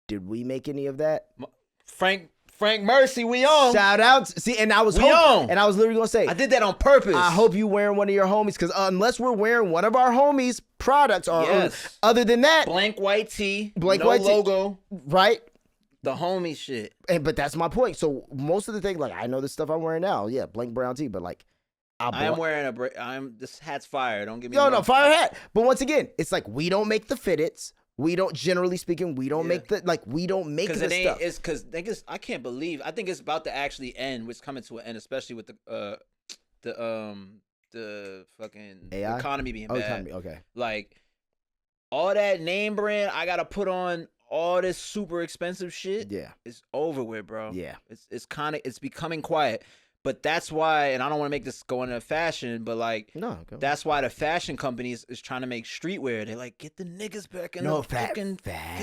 Did we make any of that? Frank Mercy, we on. Shout out. See, and I was literally going to say, I did that on purpose. I hope you wearing one of your homies, because unless we're wearing one of our homies' products or other than that. Blank white tee. White logo. Right? The homie shit. But that's my point. So most of the thing, like, I know the stuff I'm wearing now. Yeah, blank brown tee, but like. I'm wearing this hat's fire. Don't get me wrong. No, fire hat. But once again, it's like, we don't make the fitteds. We don't, generally speaking, we don't make the stuff. It's because niggas, I can't believe, I think it's about to actually end, which coming to an end, especially with the fucking AI? Economy being bad. Economy, okay. Like, all that name brand, I gotta put on all this super expensive shit. Yeah. It's over with, bro. Yeah. It's becoming quiet. But that's why, and I don't want to make this go into fashion, but like, that's why the fashion companies is trying to make streetwear. They're like, get the niggas back in get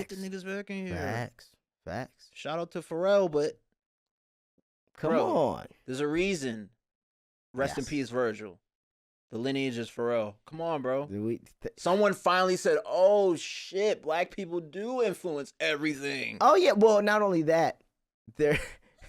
the niggas back in here. Facts. Shout out to Pharrell, but come on. There's a reason. Rest in peace, Virgil. The lineage is Pharrell. Come on, bro. Someone finally said, oh shit, black people do influence everything. Oh yeah, well, not only that, they're...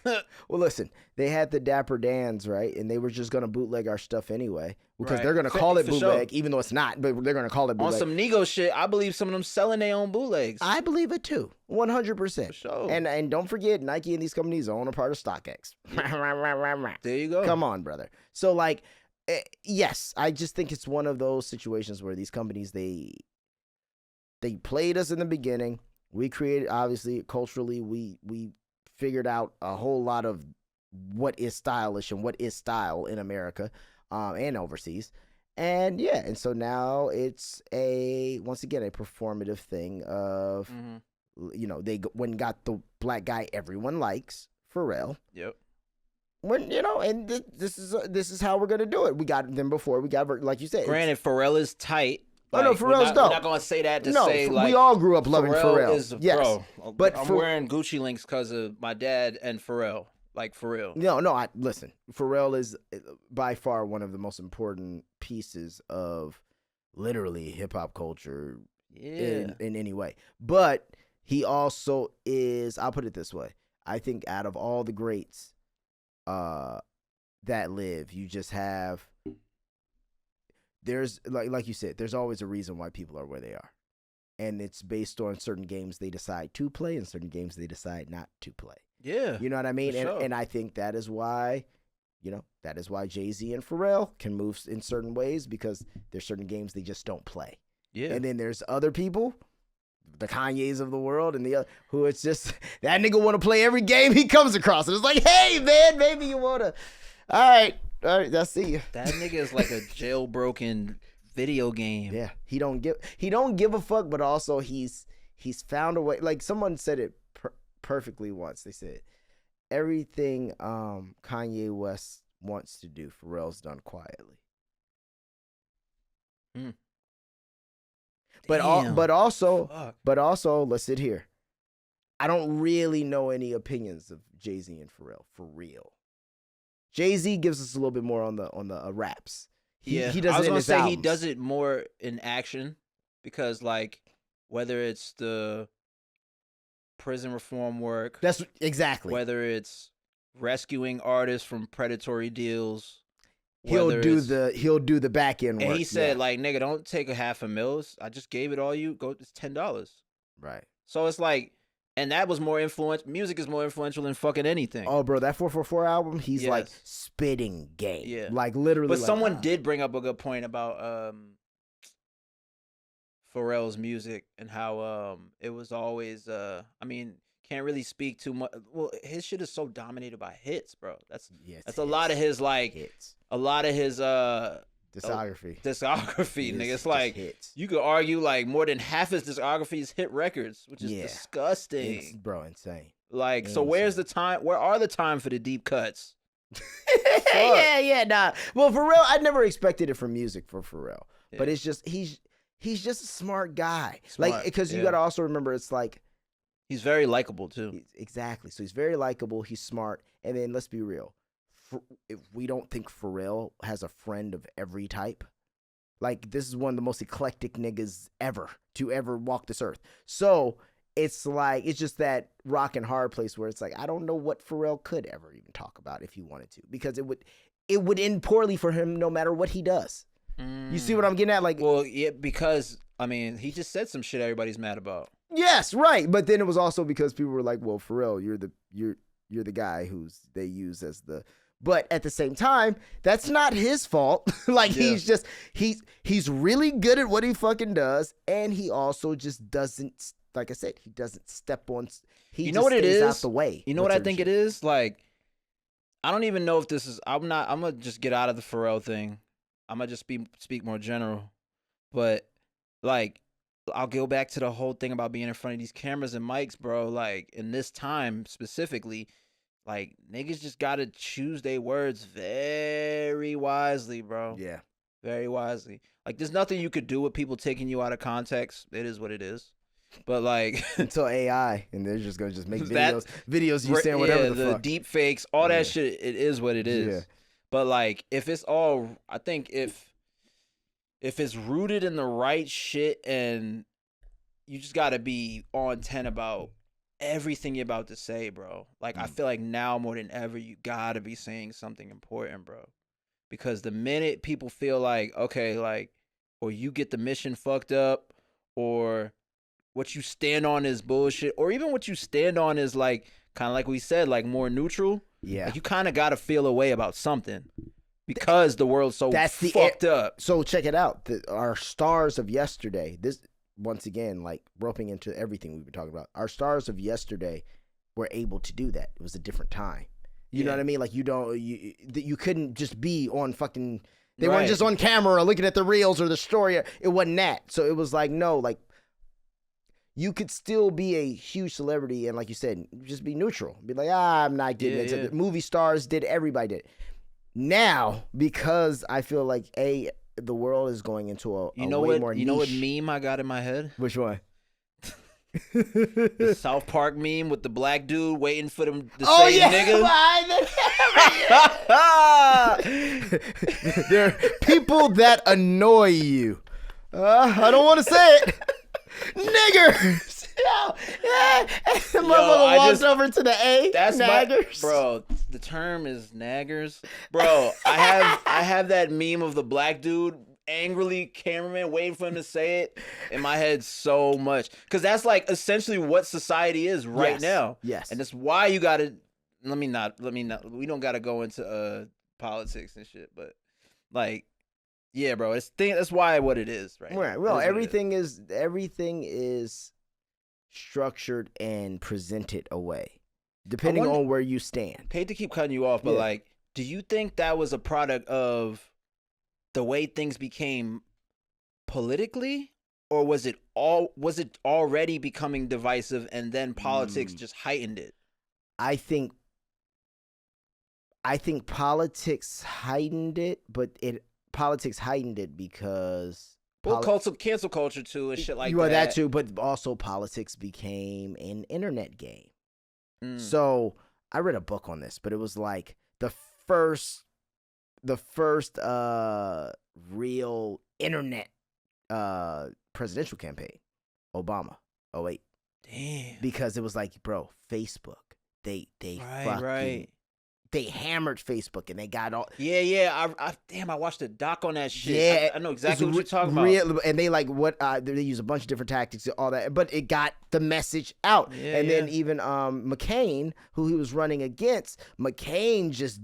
Well, listen, they had the Dapper Dans, right? And they were just going to bootleg our stuff anyway. Because they're going to call it bootleg, even though it's not, but they're going to call it bootleg. On some Nego shit, I believe some of them selling their own bootlegs. I believe it too. 100%. For sure. And don't forget, Nike and these companies own a part of StockX. There you go. Come on, brother. So, like, Yes, I just think it's one of those situations where these companies they played us in the beginning. We created, obviously, culturally, we figured out a whole lot of what is stylish and what is style in America and overseas. And yeah, and so now it's once again a performative thing of they went and got the black guy everyone likes, Pharrell. Yep. When and this is how we're gonna do it. We got them before. We got, like you said. Granted, Pharrell is tight. Like, no, Pharrell's dope. We're not gonna say that to say like we all grew up loving Pharrell. Yes, bro. But I'm wearing Gucci links because of my dad and Pharrell. Like, for real. No. Listen. Pharrell is by far one of the most important pieces of literally hip hop culture in any way. But he also is. I'll put it this way. I think out of all the greats that live, you just have. There's like you said. There's always a reason why people are where they are, and it's based on certain games they decide to play and certain games they decide not to play. Yeah. You know what I mean? Sure. And I think that is why, Jay-Z and Pharrell can move in certain ways, because there's certain games they just don't play. Yeah. And then there's other people, the Kanyes of the world and the other, who it's just, that nigga want to play every game he comes across. And it's like, hey, man, maybe you want to. All right, I'll see you. That nigga is like a jailbroken video game. Yeah. He don't give a fuck, but also he's found a way. Like someone said it perfectly once. They said everything Kanye West wants to do, Pharrell's done quietly. But also, let's sit here. I don't really know any opinions of Jay-Z and Pharrell for real. Jay-Z gives us a little bit more on the raps. He does I was it in gonna his say albums. he does it more in action, because like whether it's the prison reform work, That's exactly. whether it's rescuing artists from predatory deals, He'll do the back end work. And he said, like, nigga, don't take a $500,000. I just gave it all you. Go, it's $10. Right. So it's like, and that was more influential. Music is more influential than fucking anything. Oh, bro, that 444 album, he's like spitting game. Yeah. Like literally. But someone did bring up a good point about Pharrell's music and how it was always can't really speak too much. Well, his shit is so dominated by hits, bro. That's a lot of his hits. A lot of his discography, nigga. It's like hits. You could argue like more than half his discography is hit records, which is disgusting. Bro, insane. Like, so where's the time? Where are the time for the deep cuts? Nah. Well, Pharrell, I never expected it from music for Pharrell, but it's just he's just a smart guy. Like, because you got to also remember, it's like he's very likable too. Exactly. So he's very likable. He's smart, and then let's be real. If we don't think Pharrell has a friend of every type. Like, this is one of the most eclectic niggas ever to ever walk this earth. So it's like, it's just that rock and hard place where it's like, I don't know what Pharrell could ever even talk about if he wanted to, because it would end poorly for him no matter what he does. You see what I'm getting at? Like, well, yeah, because he just said some shit everybody's mad about. Yes, right. But then it was also because people were like, well, Pharrell, you're the guy they use as the. But at the same time, that's not his fault. He's really good at what he fucking does, and he also just doesn't, like I said, he doesn't step on. He know what it is? Out the way. You know what I think it is? Like, I don't even know if this is. I'm gonna just get out of the Pharrell thing. I'm gonna just speak more general. But like, I'll go back to the whole thing about being in front of these cameras and mics, bro. Like, in this time specifically. Like, niggas just gotta choose their words very wisely, bro. Yeah. Very wisely. Like, there's nothing you could do with people taking you out of context. It is what it is. But, like... Until AI, and they're just gonna make videos you saying whatever the fuck. The deep fakes, all that shit, it is what it is. Yeah. But, like, if it's all... I think if it's rooted in the right shit, and you just gotta be on 10 about... everything you're about to say, bro. Like, I feel like now more than ever, you gotta be saying something important, bro. Because the minute people feel like, okay, like, or you get the mission fucked up, or what you stand on is bullshit, or even what you stand on is like, kind of like we said, like more neutral. Yeah. Like, you kind of gotta feel a way about something. because the world's so fucked up. So check it out. Our stars of yesterday, this once again, like roping into everything we've been talking about, our stars of yesterday were able to do that. It was a different time. You know what I mean? Like you couldn't just be on fucking, they weren't just on camera looking at the reels or the story. It wasn't that. So it was like, no, like you could still be a huge celebrity and like you said, just be neutral. Be like, I'm not getting into it. Movie stars did, everybody did. Now, because I feel like the world is going into a way more niche. You know what meme I got in my head? Which one? The South Park meme with the black dude waiting for them to say nigga. There are people that annoy you. I don't want to say it. Niggers. The motherfucker walks over to the A. That's naggers. Bro, the term is naggers. Bro, I have that meme of the black dude angrily cameraman waiting for him to say it in my head so much, because that's like essentially what society is right now. Yes, and that's why you gotta let me not we don't gotta go into politics and shit, but like bro, that's why what it is right now. Well, everything is structured and presented away depending on where you stand. Hate to keep cutting you off, but like, do you think that was a product of the way things became politically, or was it already becoming divisive and then politics just heightened it? I think politics heightened it, but politics heightened it because cancel culture too and shit like that. Well, that too, but also politics became an internet game. So I read a book on this, but it was like the first real internet presidential campaign, Obama, 2008. Damn. Because it was like, bro, Facebook, they right. They hammered Facebook and they got all. I watched a doc on that shit. Yeah, I know exactly what you're talking about. And they like they use a bunch of different tactics and all that, but it got the message out. Then even McCain, who he was running against, McCain just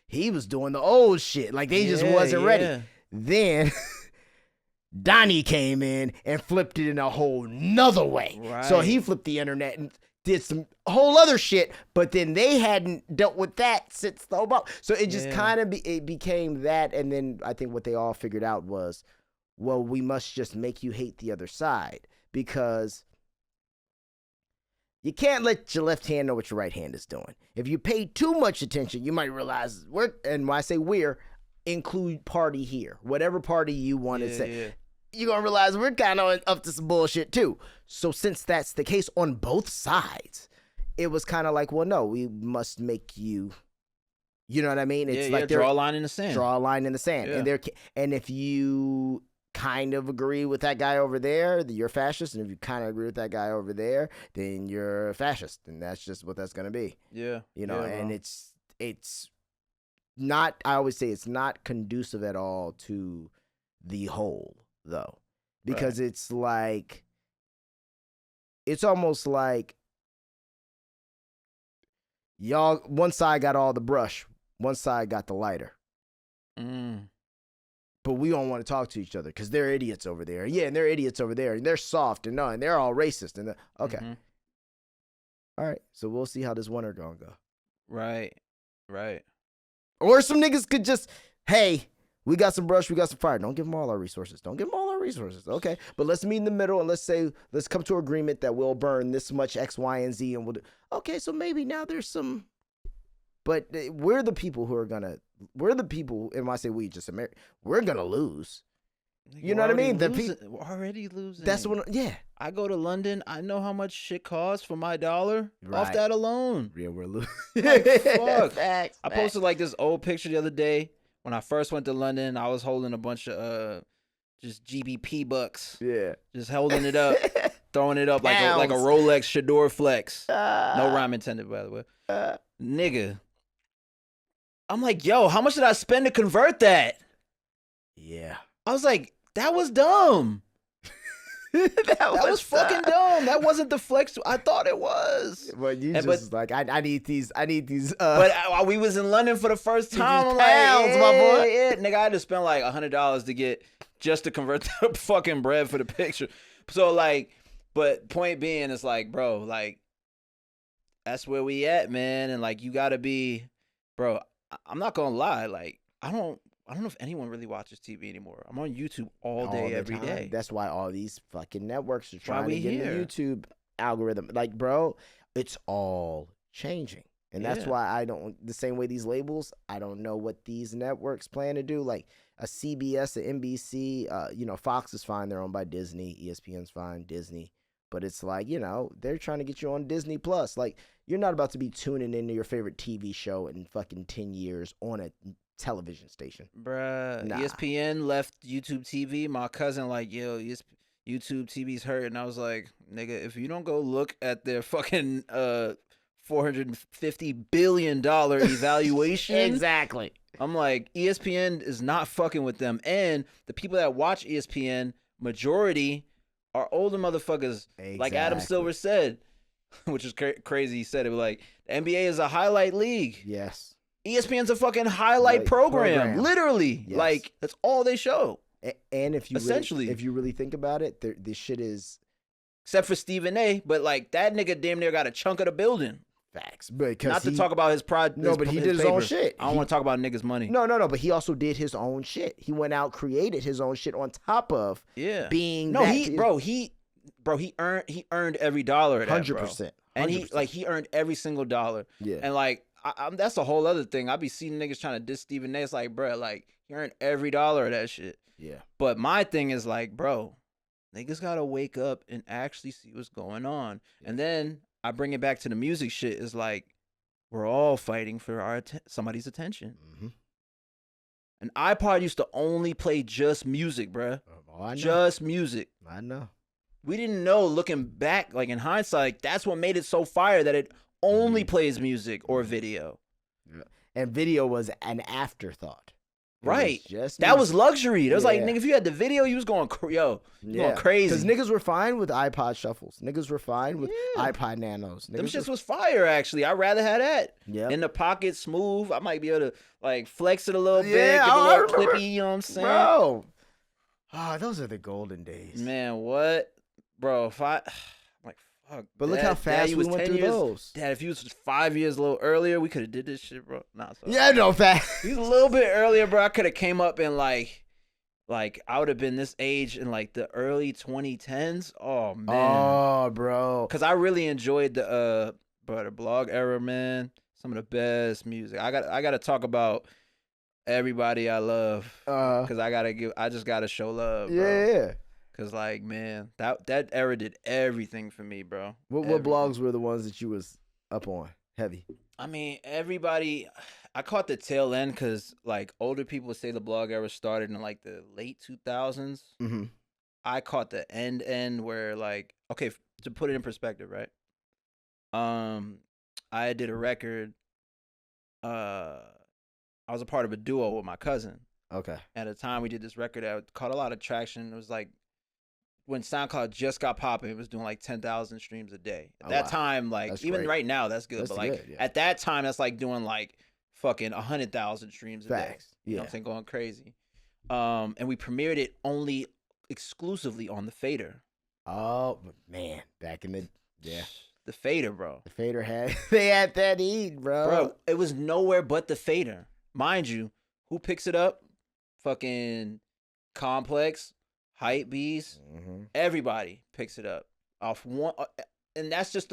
he was doing the old shit. Like they just wasn't ready. Then Donnie came in and flipped it in a whole nother way. Right. So he flipped the internet and did some whole other shit, but then they hadn't dealt with that since the Obama. So it just kind of it became that, and then I think what they all figured out was, well, we must just make you hate the other side, because you can't let your left hand know what your right hand is doing. If you pay too much attention, you might realize and when I say include party here, whatever party you want to say. Yeah. You're going to realize we're kind of up to some bullshit too. So since that's the case on both sides, it was kind of like, well, no, we must make you know what I mean? It's like draw a line in the sand. Draw a line in the sand. Yeah. And if you kind of agree with that guy over there, then you're a fascist. And if you kind of agree with that guy over there, then you're a fascist. And that's just what that's going to be. Yeah. You know, and it's not, I always say it's not conducive at all to the whole, though, because it's like, it's almost like y'all, one side got all the brush, one side got the lighter. But we don't want to talk to each other because they're idiots over there. Yeah, and they're idiots over there, and they're soft and they're all racist. And okay. All right, so we'll see how this winter gonna go. Right. Or some niggas could just, hey, we got some brush, we got some fire. Don't give them all our resources. Okay, but let's meet in the middle and let's come to an agreement that we'll burn this much X, Y, and Z, and we'll do. Okay, so maybe now there's some. But we're the people, and when I say we, just America, we're gonna lose. You know what I mean? We're already losing. That's what. Yeah. I go to London. I know how much shit costs for my $1 off that alone. Yeah, we're losing. Like, fuck. Facts. I posted like this old picture the other day when I first went to London. I was holding a bunch of just GBP bucks. Yeah. Just holding it up, throwing it up like a Rolex Shador Flex. No rhyme intended, by the way. Nigga. I'm like, yo, how much did I spend to convert that? Yeah. I was like, that was dumb. that was fucking dumb. That wasn't the flex I thought it was. But you just like, I need these. But while we was in London for the first time, I'm pounds, like, my boy. Yeah, nigga, I had to spend like $100 to get just to convert the fucking bread for the picture. So like, but point being, it's like, bro, like, that's where we at, man. And like, you gotta be, bro. I'm not gonna lie, like, I don't know if anyone really watches TV anymore. I'm on YouTube all day, every day. That's why all these fucking networks are trying to get here. in the YouTube algorithm. Like, bro, it's all changing. And that's why I don't, the same way these labels, I don't know what these networks plan to do. Like a CBS, a NBC, Fox is fine. They're owned by Disney. ESPN's fine, Disney. But it's like, they're trying to get you on Disney Plus. Like, you're not about to be tuning into your favorite TV show in fucking 10 years on a television station. Bruh, nah. ESPN left YouTube TV. My cousin like, yo, YouTube TV's hurt. And I was like, nigga, if you don't go look at their fucking $450 billion evaluation. Exactly. I'm like, ESPN is not fucking with them. And the people that watch ESPN, majority are older motherfuckers. Exactly. Like Adam Silver said, which is crazy. He said it was like, the NBA is a highlight league. Yes. ESPN's a fucking highlight program. Literally. Yes. Like, that's all they show. And if you essentially, if you really think about it, this shit is, except for Stephen A. But like, that nigga damn near got a chunk of the building. Facts. Because not to talk about his project. No, but he did his own shit. I don't want to talk about niggas' money. No. But he also did his own shit. He went out, created his own shit on top of being. No, he earned every dollar of that, 100%. And he earned every single dollar. Yeah. And like, that's a whole other thing. I be seeing niggas trying to diss Stephen A. It's like, bro, like, he earned every dollar of that shit. Yeah. But my thing is like, bro, niggas gotta wake up and actually see what's going on. Yeah. And then I bring it back to the music shit. Is like, we're all fighting for somebody's attention. Mm-hmm. An iPod used to only play just music, bruh. Just music. I know. We didn't know, looking back, like in hindsight, that's what made it so fire, that it only plays music or video. Yeah. And video was an afterthought. Right. That was luxury. It was like, nigga, if you had the video, you was going, going crazy. Because niggas were fine with iPod shuffles. Niggas were fine with iPod nanos. Them shits was fire, actually. I'd rather have that. Yeah. In the pocket, smooth. I might be able to, like, flex it a little bit, give a little clippy, you know what I'm saying? Bro. Oh, those are the golden days. Man, what? Bro, I'm like, fuck. But look how fast we went through those. Dad, if you was 5 years a little earlier, we could have did this shit, bro. Nah, sorry. Yeah, no, fast. He was a little bit earlier, bro. I could have came up in like I would have been this age in like the early 2010s. Oh man. Oh, bro. Cause I really enjoyed the blog era, man. Some of the best music. I got to talk about everybody I love. Cause I just gotta show love, bro. Yeah. Cause like, man, that era did everything for me, bro. What blogs were the ones that you was up on heavy? I mean, everybody. I caught the tail end because like older people say the blog era started in like the late 2000s. Mm-hmm. I caught the end where like, okay, to put it in perspective, right? I did a record. I was a part of a duo with my cousin. Okay. At the time we did this record that caught a lot of traction. It was like, when SoundCloud just got popping, it was doing like 10,000 streams a day. At that time, like, that's even great. Right now, that's good. But like, at that time, that's like doing like fucking 100,000 streams a day. You know what I'm saying? Going crazy. And we premiered it only exclusively on the Fader. Oh, man. Back in the Fader, bro. The Fader they had that heat, bro. Bro, it was nowhere but the Fader. Mind you, who picks it up? Fucking Complex. Hype Beast, everybody picks it up off one, and that's just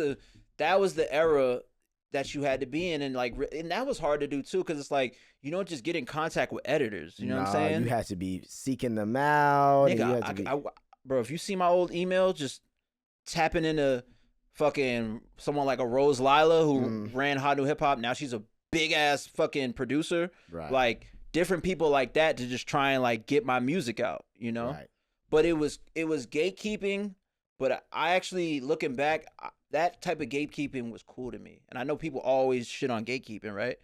that was the era that you had to be in, and like, and that was hard to do too, because it's like you don't just get in contact with editors, you know what I'm saying? You had to be seeking them out. Nigga, bro, if you see my old email, just tapping into fucking someone like a Rose Lila who ran Hot New Hip Hop. Now she's a big ass fucking producer, right? Like different people like that to just try and like get my music out, you know? Right. But it was gatekeeping, but I actually, looking back, that type of gatekeeping was cool to me. And I know people always shit on gatekeeping, right?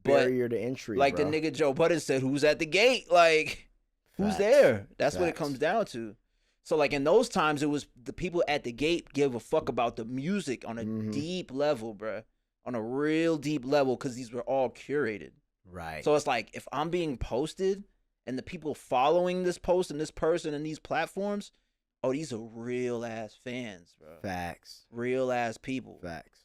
Barrier to entry, like bro. The nigga Joe Budden said, who's at the gate? Like, who's there? That's what it comes down to. So like in those times, it was the people at the gate give a fuck about the music on a deep level, bruh. On a real deep level, because these were all curated. Right. So it's like if I'm being posted and the people following this post and this person and these platforms, oh, these are real ass fans, bro. Facts. Real ass people. Facts.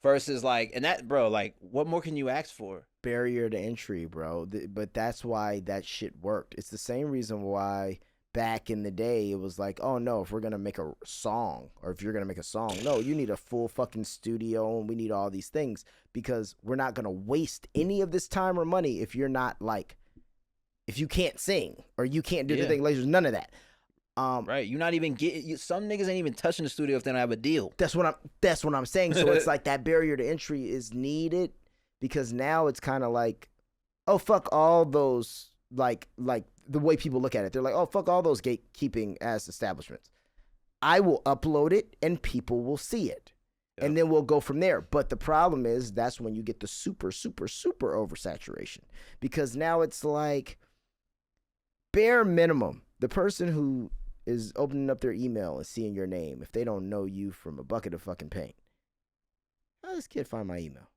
Versus like, and that, bro, like, what more can you ask for? Barrier to entry, bro. But that's why that shit worked. It's the same reason why back in the day it was like, oh no, if we're gonna make a song, or if you're gonna make a song, no, you need a full fucking studio and we need all these things, because we're not gonna waste any of this time or money if you're not like, if you can't sing or you can't do the thing. Like, there's none of that. Right, you're not even getting. Some niggas ain't even touching the studio if they don't have a deal. That's what I'm saying. So it's like that barrier to entry is needed, because now it's kind of like, oh fuck all those like the way people look at it. They're like, oh fuck all those gatekeeping ass establishments. I will upload it and people will see it. Yep. And then we'll go from there. But the problem is that's when you get the super oversaturation, because now it's like bare minimum, the person who is opening up their email and seeing your name, if they don't know you from a bucket of fucking paint, how does this kid find my email?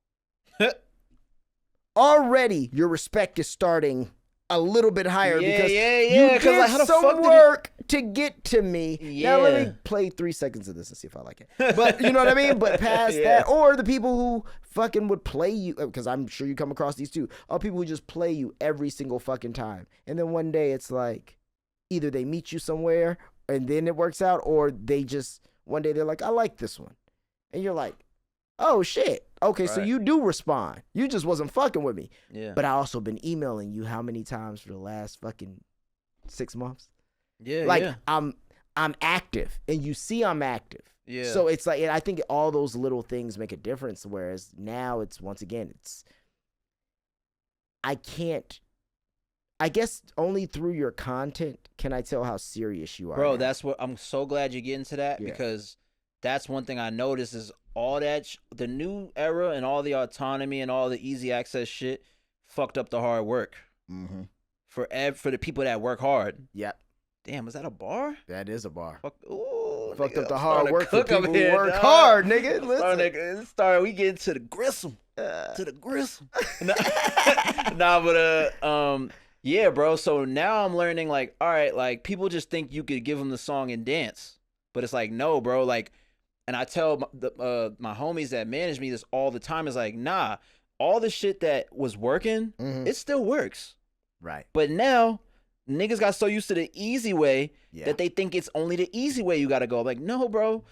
Already your respect is starting a little bit higher, because you did like, how the some work to get to me. Now let me play 3 seconds of this and see if I like it. But you know what I mean? But past that, or the people who fucking would play you, because I'm sure you come across these too, are people who just play you every single fucking time. And then one day it's like, either they meet you somewhere and then it works out, or they just, one day they're like, I like this one. And you're like, oh shit. Okay, right. So you do respond. You just wasn't fucking with me. Yeah. But I also been emailing you how many times for the last fucking 6 months? Yeah. Like, yeah. I'm active, and you see I'm active. Yeah. So it's like, and I think all those little things make a difference. Whereas now it's, once again, it's, I guess only through your content can I tell how serious you are. Bro, now. that's what, I'm so glad you're getting to that, because that's one thing I noticed is all that, the new era and all the autonomy and all the easy access shit fucked up the hard work. Mm-hmm. For the people that work hard. Yep. Damn, was that a bar? That is a bar. Fucked up the hard work for people who work hard, nigga. Listen. We get to the grissom. To the grissom. But yeah, bro. So now I'm learning, like, all right, like, people just think you could give them the song and dance, but it's like, no, bro. Like, and I tell my homies that manage me this all the time, is like, nah, all the shit that was working, it still works. Right. But now niggas got so used to the easy way that they think it's only the easy way you got to go. Like, no, bro.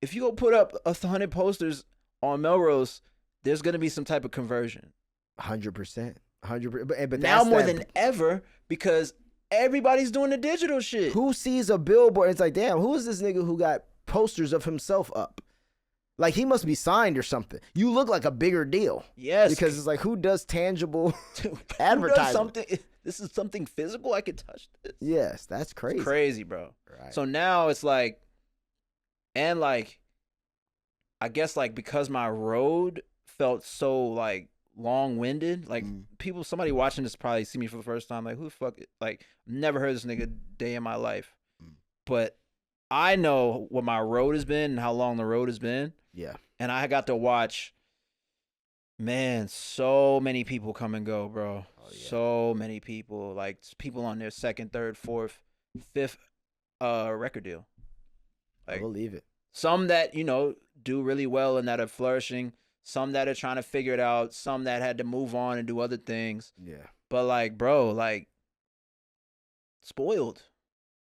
If you go put up 100 posters on Melrose, there's going to be some type of conversion. 100%. 100%. But now more than ever, because everybody's doing the digital shit. Who sees a billboard? It's like, damn, who is this nigga who got posters of himself up? Like, he must be signed or something. You look like a bigger deal. Yes. Because it's like, who does tangible advertising? Who does something? This is something physical. I could touch this. Yes, that's crazy. It's crazy, bro. Right. So now it's like, and like, I guess like, because my road felt so like long-winded, like somebody watching this probably see me for the first time, like, who the fuck, like, never heard this nigga a day in my life. But I know what my road has been and how long the road has been. Yeah. And I got to watch, man, so many people come and go, bro. Oh, yeah. So many people, like, people on their second, third, fourth, fifth record deal. Like, I believe it. Some that, you know, do really well and that are flourishing. Some that are trying to figure it out. Some that had to move on and do other things. Yeah. But, like, bro, like, spoiled.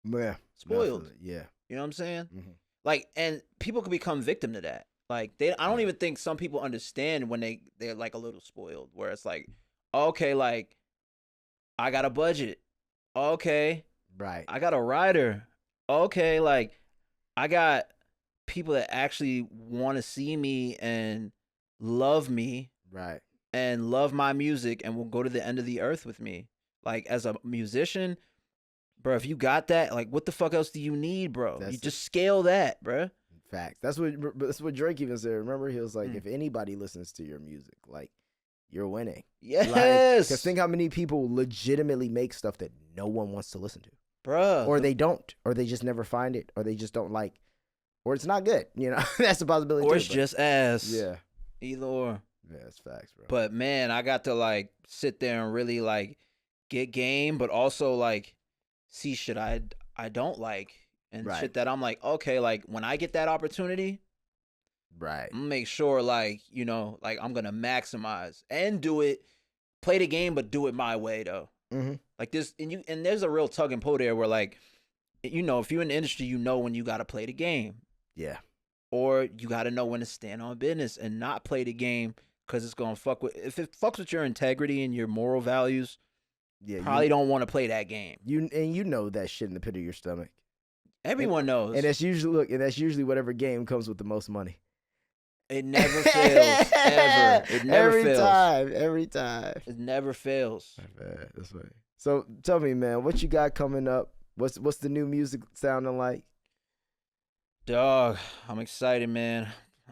Yeah. Spoiled. Definitely. Yeah. You know what I'm saying? Mm-hmm. Like, and people could become victim to that. Like, I don't even think some people understand when they're like a little spoiled, where it's like, okay, like, I got a budget. Okay. Right. I got a writer. Okay. Like, I got people that actually want to see me and love me. Right. And love my music and will go to the end of the earth with me. Like, as a musician, bro, if you got that, like, what the fuck else do you need, bro? You just scale that, bro. Facts. That's what Drake even said. Remember, he was like, if anybody listens to your music, like, you're winning. Yes. Because think how many people legitimately make stuff that no one wants to listen to. bruh. Or they don't, or they just never find it, or they just don't like, or it's not good. That's a possibility. Or too, it's just ass. Yeah. Either or. Yeah, that's facts, bro. But man, I got to like sit there and really like get game, but also like see shit I don't like and shit that I'm like, okay, like when I get that opportunity, right, I'm gonna make sure like, like I'm gonna maximize and do it, play the game, but do it my way though. Mm-hmm. Like this, and there's a real tug and pull there where like, if you're in the industry, when you gotta play the game. Yeah. Or you gotta know when to stand on business and not play the game because it's gonna if it fucks with your integrity and your moral values. Yeah, probably don't want to play that game. You know that shit in the pit of your stomach. Everyone knows, and that's usually whatever game comes with the most money. It never fails. Ever. It never fails. Every time. It never fails. That's right. So tell me, man, what you got coming up? What's the new music sounding like? Dog, I'm excited, man.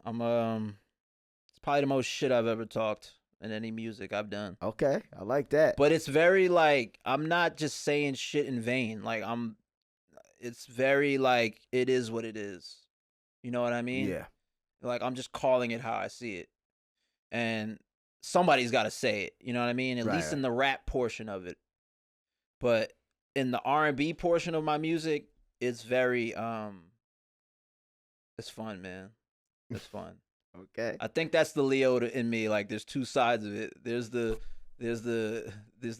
It's probably the most shit I've ever talked in any music I've done. Okay, I like that. But it's very like, I'm not just saying shit in vain. Like it's very like, it is what it is. You know what I mean? Yeah. Like I'm just calling it how I see it. And somebody's got to say it. You know what I mean? At least in the rap portion of it. But in the R&B portion of my music, it's very it's fun, man. It's fun. Okay. I think that's the Leo in me. Like there's two sides of it. There's the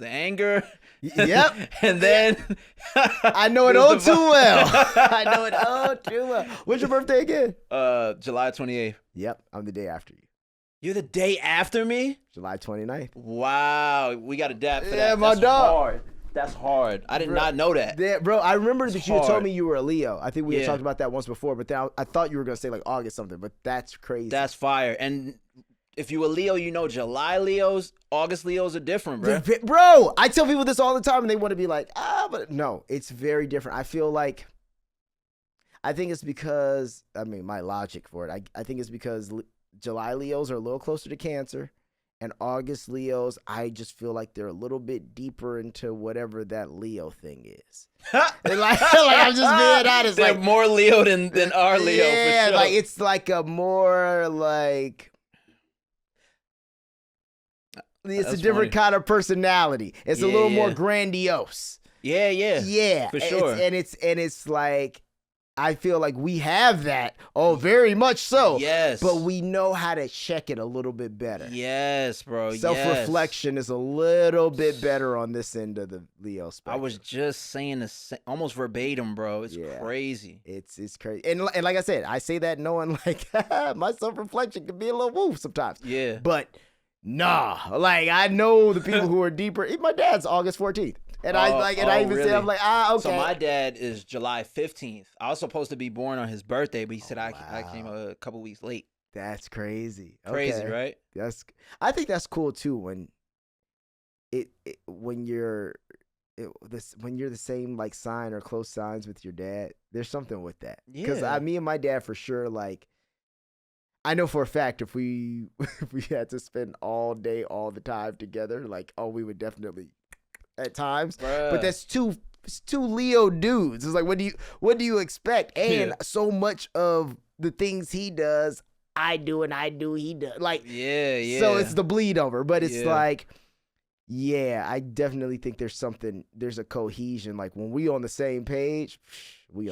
anger. Yep. And then I know it all too well. I know it all too well. When's your birthday again? July 28th. Yep, I'm the day after you. You're the day after me? July 29th. Wow, we got a dap for that. Yeah, my dog. Hard. That's hard. I did not know that. Yeah, bro, I remember that you told me you were a Leo. I think we had talked about that once before, but then I thought you were going to say like August something, but that's crazy. That's fire. And if you a Leo, July Leos, August Leos are different, bro. Bro, I tell people this all the time and they want to be like, but no, it's very different. I think it's because, my logic for it, I think it's because July Leos are a little closer to Cancer. And August Leos, I just feel like they're a little bit deeper into whatever that Leo thing is. like I'm just being honest. They're like more Leo than our Leo. Yeah, for sure. like it's like a more like it's a different kind of personality. It's a little more grandiose. Yeah. For sure. And it's like I feel like we have that. Oh, very much so. Yes. But we know how to check it a little bit better. Yes, bro. Self-reflection is a little bit better on this end of the Leo spectrum. I was just saying the same, almost verbatim, bro. It's crazy. It's crazy. And like I said, I say that knowing like my self-reflection can be a little woo sometimes. Yeah. But nah, like I know the people who are deeper. My dad's August 14th. And I even really? say, I'm like, okay. So my dad is July 15th. I was supposed to be born on his birthday, but he said I came a couple weeks late. That's crazy. Crazy, right? I think that's cool too when when you're the same like sign or close signs with your dad. There's something with that. Because me and my dad for sure, like I know for a fact if we had to spend all day all the time together, like we would definitely at times. Bruh. But that's two Leo dudes. It's like what do you expect? And so much of the things he does, I do he does. Like so it's the bleed over, but it's like I definitely think there's a cohesion. Like when we on the same page,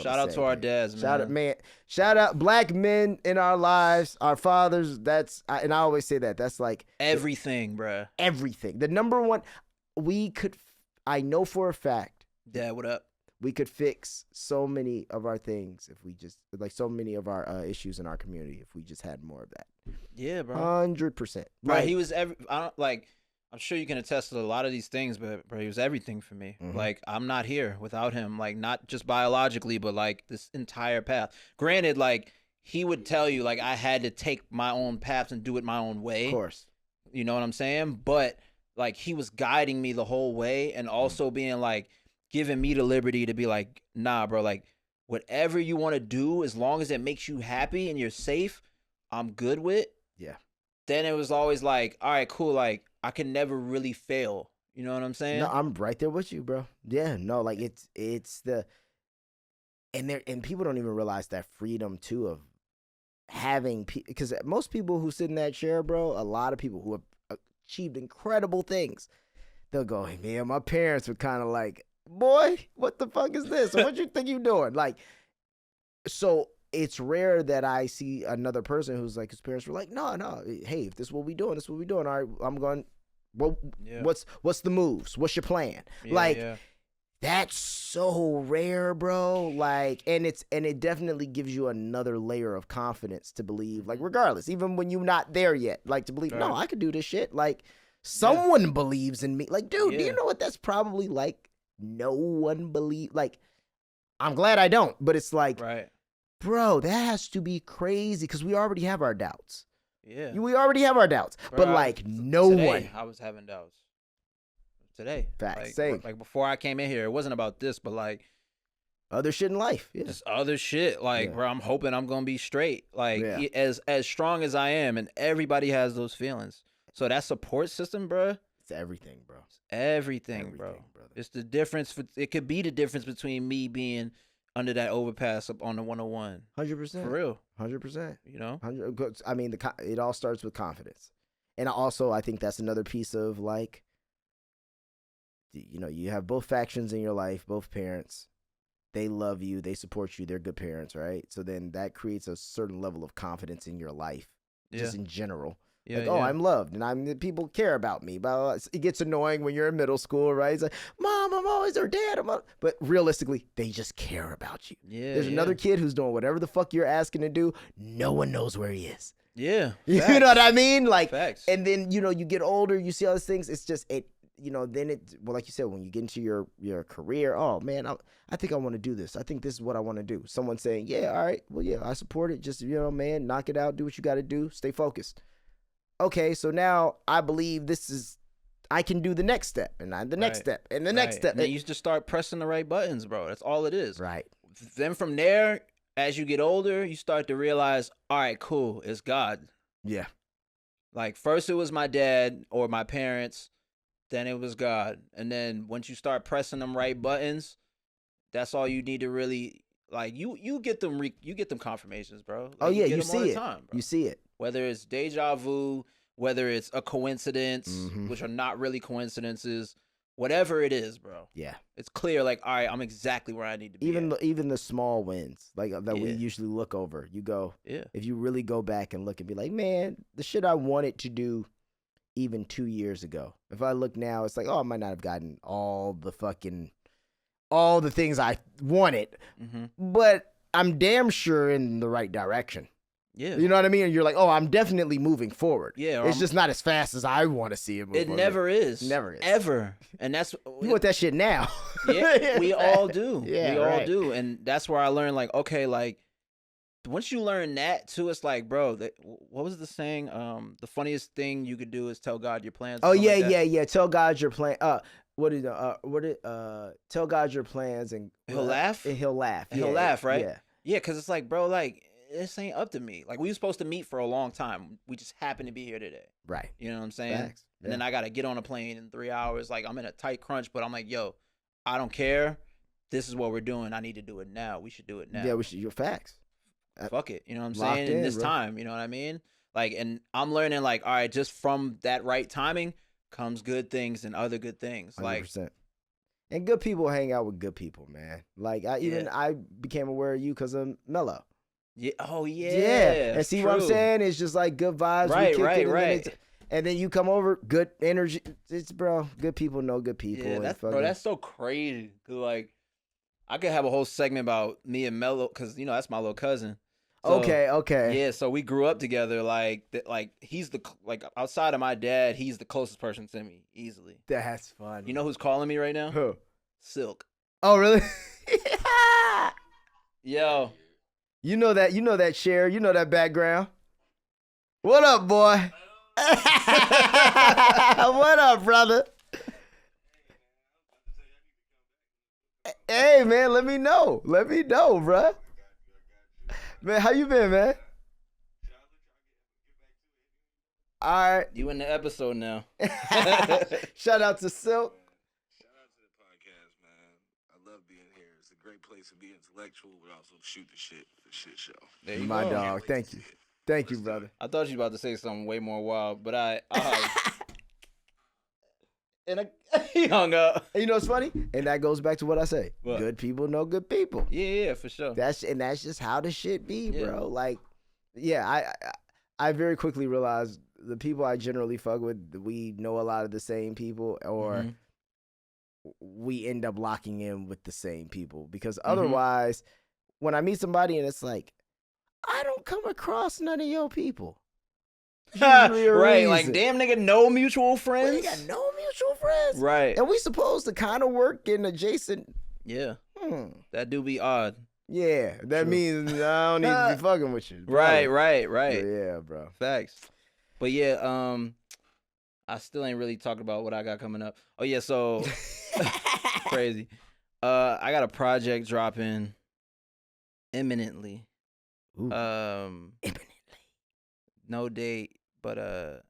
shout out to our dads, man. Shout out black men in our lives, our fathers. And I always say that's like everything, bruh. Everything. The number one, I know for a fact. Dad, what up? We could fix so many of our things if we just so many of our issues in our community if we just had more of that. Yeah, bro. 100%. Right. He was I'm sure you can attest to a lot of these things, but bro, he was everything for me. Mm-hmm. Like I'm not here without him. Like not just biologically, but like this entire path. Granted, like he would tell you like I had to take my own path and do it my own way. Of course. You know what I'm saying? But like he was guiding me the whole way and also being like giving me the liberty to be like, nah, bro, like whatever you want to do, as long as it makes you happy and you're safe, I'm good with. Yeah. Then it was always like, all right, cool. Like I can never really fail. You know what I'm saying? No, I'm right there with you, bro. Yeah, no, like it's the and people don't even realize that freedom too of having because most people who sit in that chair, bro, a lot of people who have achieved incredible things, they'll go, hey, man, my parents were kind of like, boy, what the fuck is this? What you think you doing? Like, so it's rare that I see another person who's like, his parents were like, no, hey, if this is what we doing, this is what we doing. All right, I'm going. Well, what's the moves? What's your plan? That's so rare, bro. Like, and it definitely gives you another layer of confidence to believe, like, regardless, even when you're not there yet, like, to believe, no, I could do this shit. Like, someone believes in me. Like, dude, do you know what that's probably like? No one believe. Like, I'm glad I don't, but it's like, bro, that has to be crazy because we already have our doubts. Yeah, we already have our doubts, bro, but like no one. I was having doubts today. Facts, like before I came in here, it wasn't about this, but like other shit in life. Yeah. Just other shit. Like, bro, I'm hoping I'm gonna be straight. Like, as strong as I am, and everybody has those feelings. So that support system, bro. It's everything, bro. It's everything, bro. Brother. It's the difference. It could be the difference between me being under that overpass up on the 101. 100%. For real. 100%. You know? I mean, it all starts with confidence. And also, I think that's another piece of, like, you know, you have both factions in your life, both parents. They love you. They support you. They're good parents, right? So then that creates a certain level of confidence in your life, just in general. Like, I'm loved and people care about me. But it gets annoying when you're in middle school, right? It's like, Mom, I'm always their dad. But realistically, they just care about you. Yeah. There's another kid who's doing whatever the fuck you're asking to do. No one knows where he is. Yeah. You know what I mean? Like, facts. And then, you know, you get older, you see all these things. It's just, then like you said, when you get into your career, oh man, I think I want to do this. I think this is what I want to do. Someone saying, yeah, all right, well, yeah, I support it. Just, you know, man, knock it out, do what you got to do, stay focused. Okay, so now I believe I can do the next step, and the next step, and the next step. And you just start pressing the right buttons, bro. That's all it is. Right. Then from there, as you get older, you start to realize, all right, cool, it's God. Yeah. Like, first it was my dad or my parents, then it was God. And then once you start pressing them right buttons, that's all you need to really, like, you get them confirmations, bro. Like, you see it. You see it. Whether it's deja vu, whether it's a coincidence, which are not really coincidences, whatever it is, bro. Yeah. It's clear, like, all right, I'm exactly where I need to be. Even the small wins, like, that we usually look over. You go, if you really go back and look and be like, man, the shit I wanted to do even 2 years ago. If I look now, it's like, oh, I might not have gotten all the things I wanted, but I'm damn sure in the right direction. Yeah. You know what I mean? And you're like, oh, I'm definitely moving forward. Yeah. It's just not as fast as I want to see it move. It never is. Never is. Ever. And that's... You want that shit now. Yeah, we all do. Yeah, we all do. And that's where I learned, like, okay, like, once you learn that, too, it's like, bro, what was the saying? The funniest thing you could do is tell God your plans. Oh, yeah. Tell God your plan. Tell God your plans and... He'll laugh? And he'll laugh. And he'll laugh, right? Yeah. Yeah, because it's like, bro, like... This ain't up to me. Like, we were supposed to meet for a long time. We just happen to be here today. Right. You know what I'm saying? Facts. And then I got to get on a plane in 3 hours. Like, I'm in a tight crunch, but I'm like, yo, I don't care. This is what we're doing. I need to do it now. We should do it now. Yeah, we should. Your facts. Fuck it. You know what I'm saying? In this time. You know what I mean? Like, and I'm learning, like, all right, just from that right timing comes good things and other good things. 100%. Like, and good people hang out with good people, man. Like, I became aware of you because of Mello. Yeah. Oh yeah. Yeah. And see what I'm saying? It's just like good vibes. Right. And then you come over, good energy. It's good people know good people. Yeah, that's so crazy. Cause like, I could have a whole segment about me and Mello, cause you know that's my little cousin. So, okay. Yeah, so we grew up together. Like he's outside of my dad, he's the closest person to me easily. That's fun. You know who's calling me right now? Who? Silk. Oh really? Yo. You know that share, you know that background. What up, boy? What up, brother? Hey, man, let me know. Bruh. Man, how you been, man? All right. You in the episode now. Shout out to Silk. Shout out to the podcast, man. I love being here. It's a great place to be intellectual, but also shoot the shit show. There you My go. dog. Thank you. Thank you, brother. I thought you were about to say something way more wild, but he hung up. And you know what's funny? And that goes back to what I say. What? Good people know good people. Yeah, for sure. That's just how the shit be, Yeah. bro. Like, yeah, I very quickly realized the people I generally fuck with, we know a lot of the same people, or we end up locking in with the same people. Because otherwise, when I meet somebody and it's like, I don't come across none of your people. Right, like, damn nigga, no mutual friends. We ain't got no mutual friends. Right. And we supposed to kind of work in adjacent. Yeah. That do be odd. Yeah, that means I don't need to be fucking with you. Right. Yeah, bro. Facts. But yeah, I still ain't really talking about what I got coming up. Oh yeah, so crazy. I got a project dropping imminently. Ooh. Imminently. No date, but the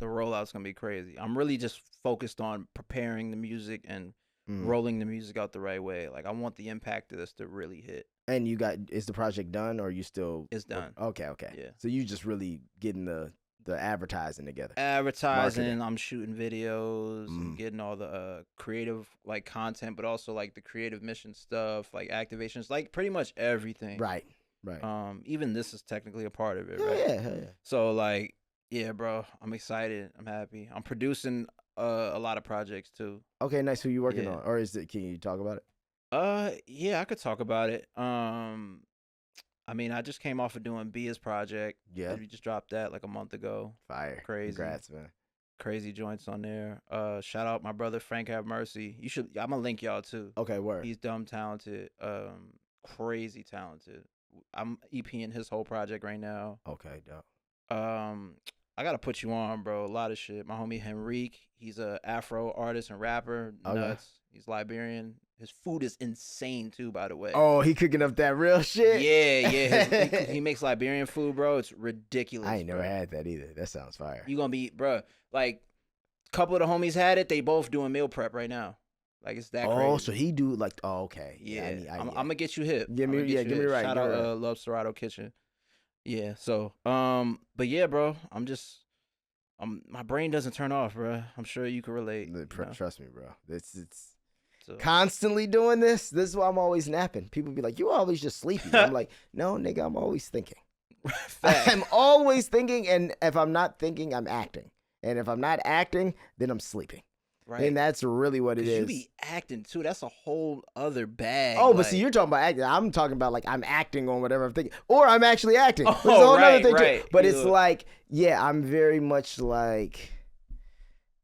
rollout's gonna be crazy. I'm really just focused on preparing the music and rolling the music out the right way. Like, I want the impact of this to really hit. And is the project done, or you still? It's done. Okay. Yeah. So you just really getting the advertising together. Marketing. I'm shooting videos, and getting all the creative like content, but also like the creative mission stuff, like activations, like pretty much everything. Right. Even this is technically a part of it, right? Yeah. So like, yeah, bro, I'm excited. I'm happy. I'm producing a lot of projects too. Okay, nice. Who you working on, or can you talk about it? Yeah, I could talk about it. I mean, I just came off of doing Bia's project. Yeah. We just dropped that like a month ago. Fire. Crazy. Congrats, man. Crazy joints on there. Shout out my brother Frank Have Mercy. I'm gonna link y'all too. Okay, word. He's dumb talented. Crazy talented. I'm EPing his whole project right now. Okay, dope. I gotta put you on, bro. A lot of shit. My homie Henrique, he's a Afro artist and rapper. Okay. Nuts. He's Liberian. His food is insane too, by the way. Oh, he cooking up that real shit? Yeah. He makes Liberian food, bro. It's ridiculous. I ain't never had that either. That sounds fire. You gonna be, bro, like, a couple of the homies had it. They both doing meal prep right now. Like, it's that crazy. Oh, so he do like, okay. Yeah. I'm gonna get you hip. Give me right. Shout out Love Serato Kitchen. Yeah, so, but yeah, bro, my brain doesn't turn off, bro. I'm sure you can relate. Trust me, bro. It's constantly doing this. This is why I'm always napping. People be like, you always just sleepy. I'm like, no, nigga, I'm always thinking. I'm always thinking, and if I'm not thinking, I'm acting. And if I'm not acting, then I'm sleeping. Right. And that's really what it is. You be acting too. That's a whole other bag. Oh, but see, you're talking about acting. I'm talking about like I'm acting on whatever I'm thinking, or I'm actually acting. Oh, it's a whole other thing right. Too. But it's like, yeah, I'm very much like,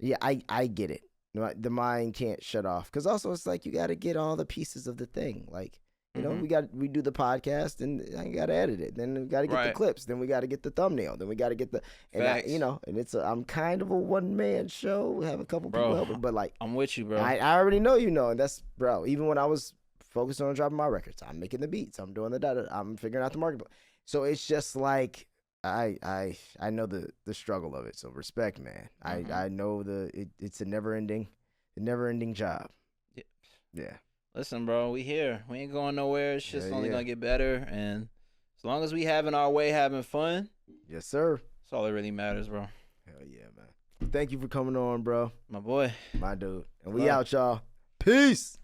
yeah, I get it. The mind can't shut off, because also it's like you got to get all the pieces of the thing. Like, you know, we do the podcast, and I got to edit it. Then we got to get the clips. Then we got to get the thumbnail. Then we got to get the, and it's I'm kind of a one man show. We have a couple people helping, but like, I'm with you, bro. I already know, and that's, bro. Even when I was focused on dropping my records, I'm making the beats. I'm doing the data. I'm figuring out the market. So it's just like I know the struggle of it. So respect, man. I know it's a never ending job. Yeah. Listen, bro, we here. We ain't going nowhere. It's just only gonna get better, and as long as we having our way, having fun. Yes, sir. That's all that really matters, bro. Hell yeah, man. Thank you for coming on, bro. My boy. My dude. And we out, y'all. Peace.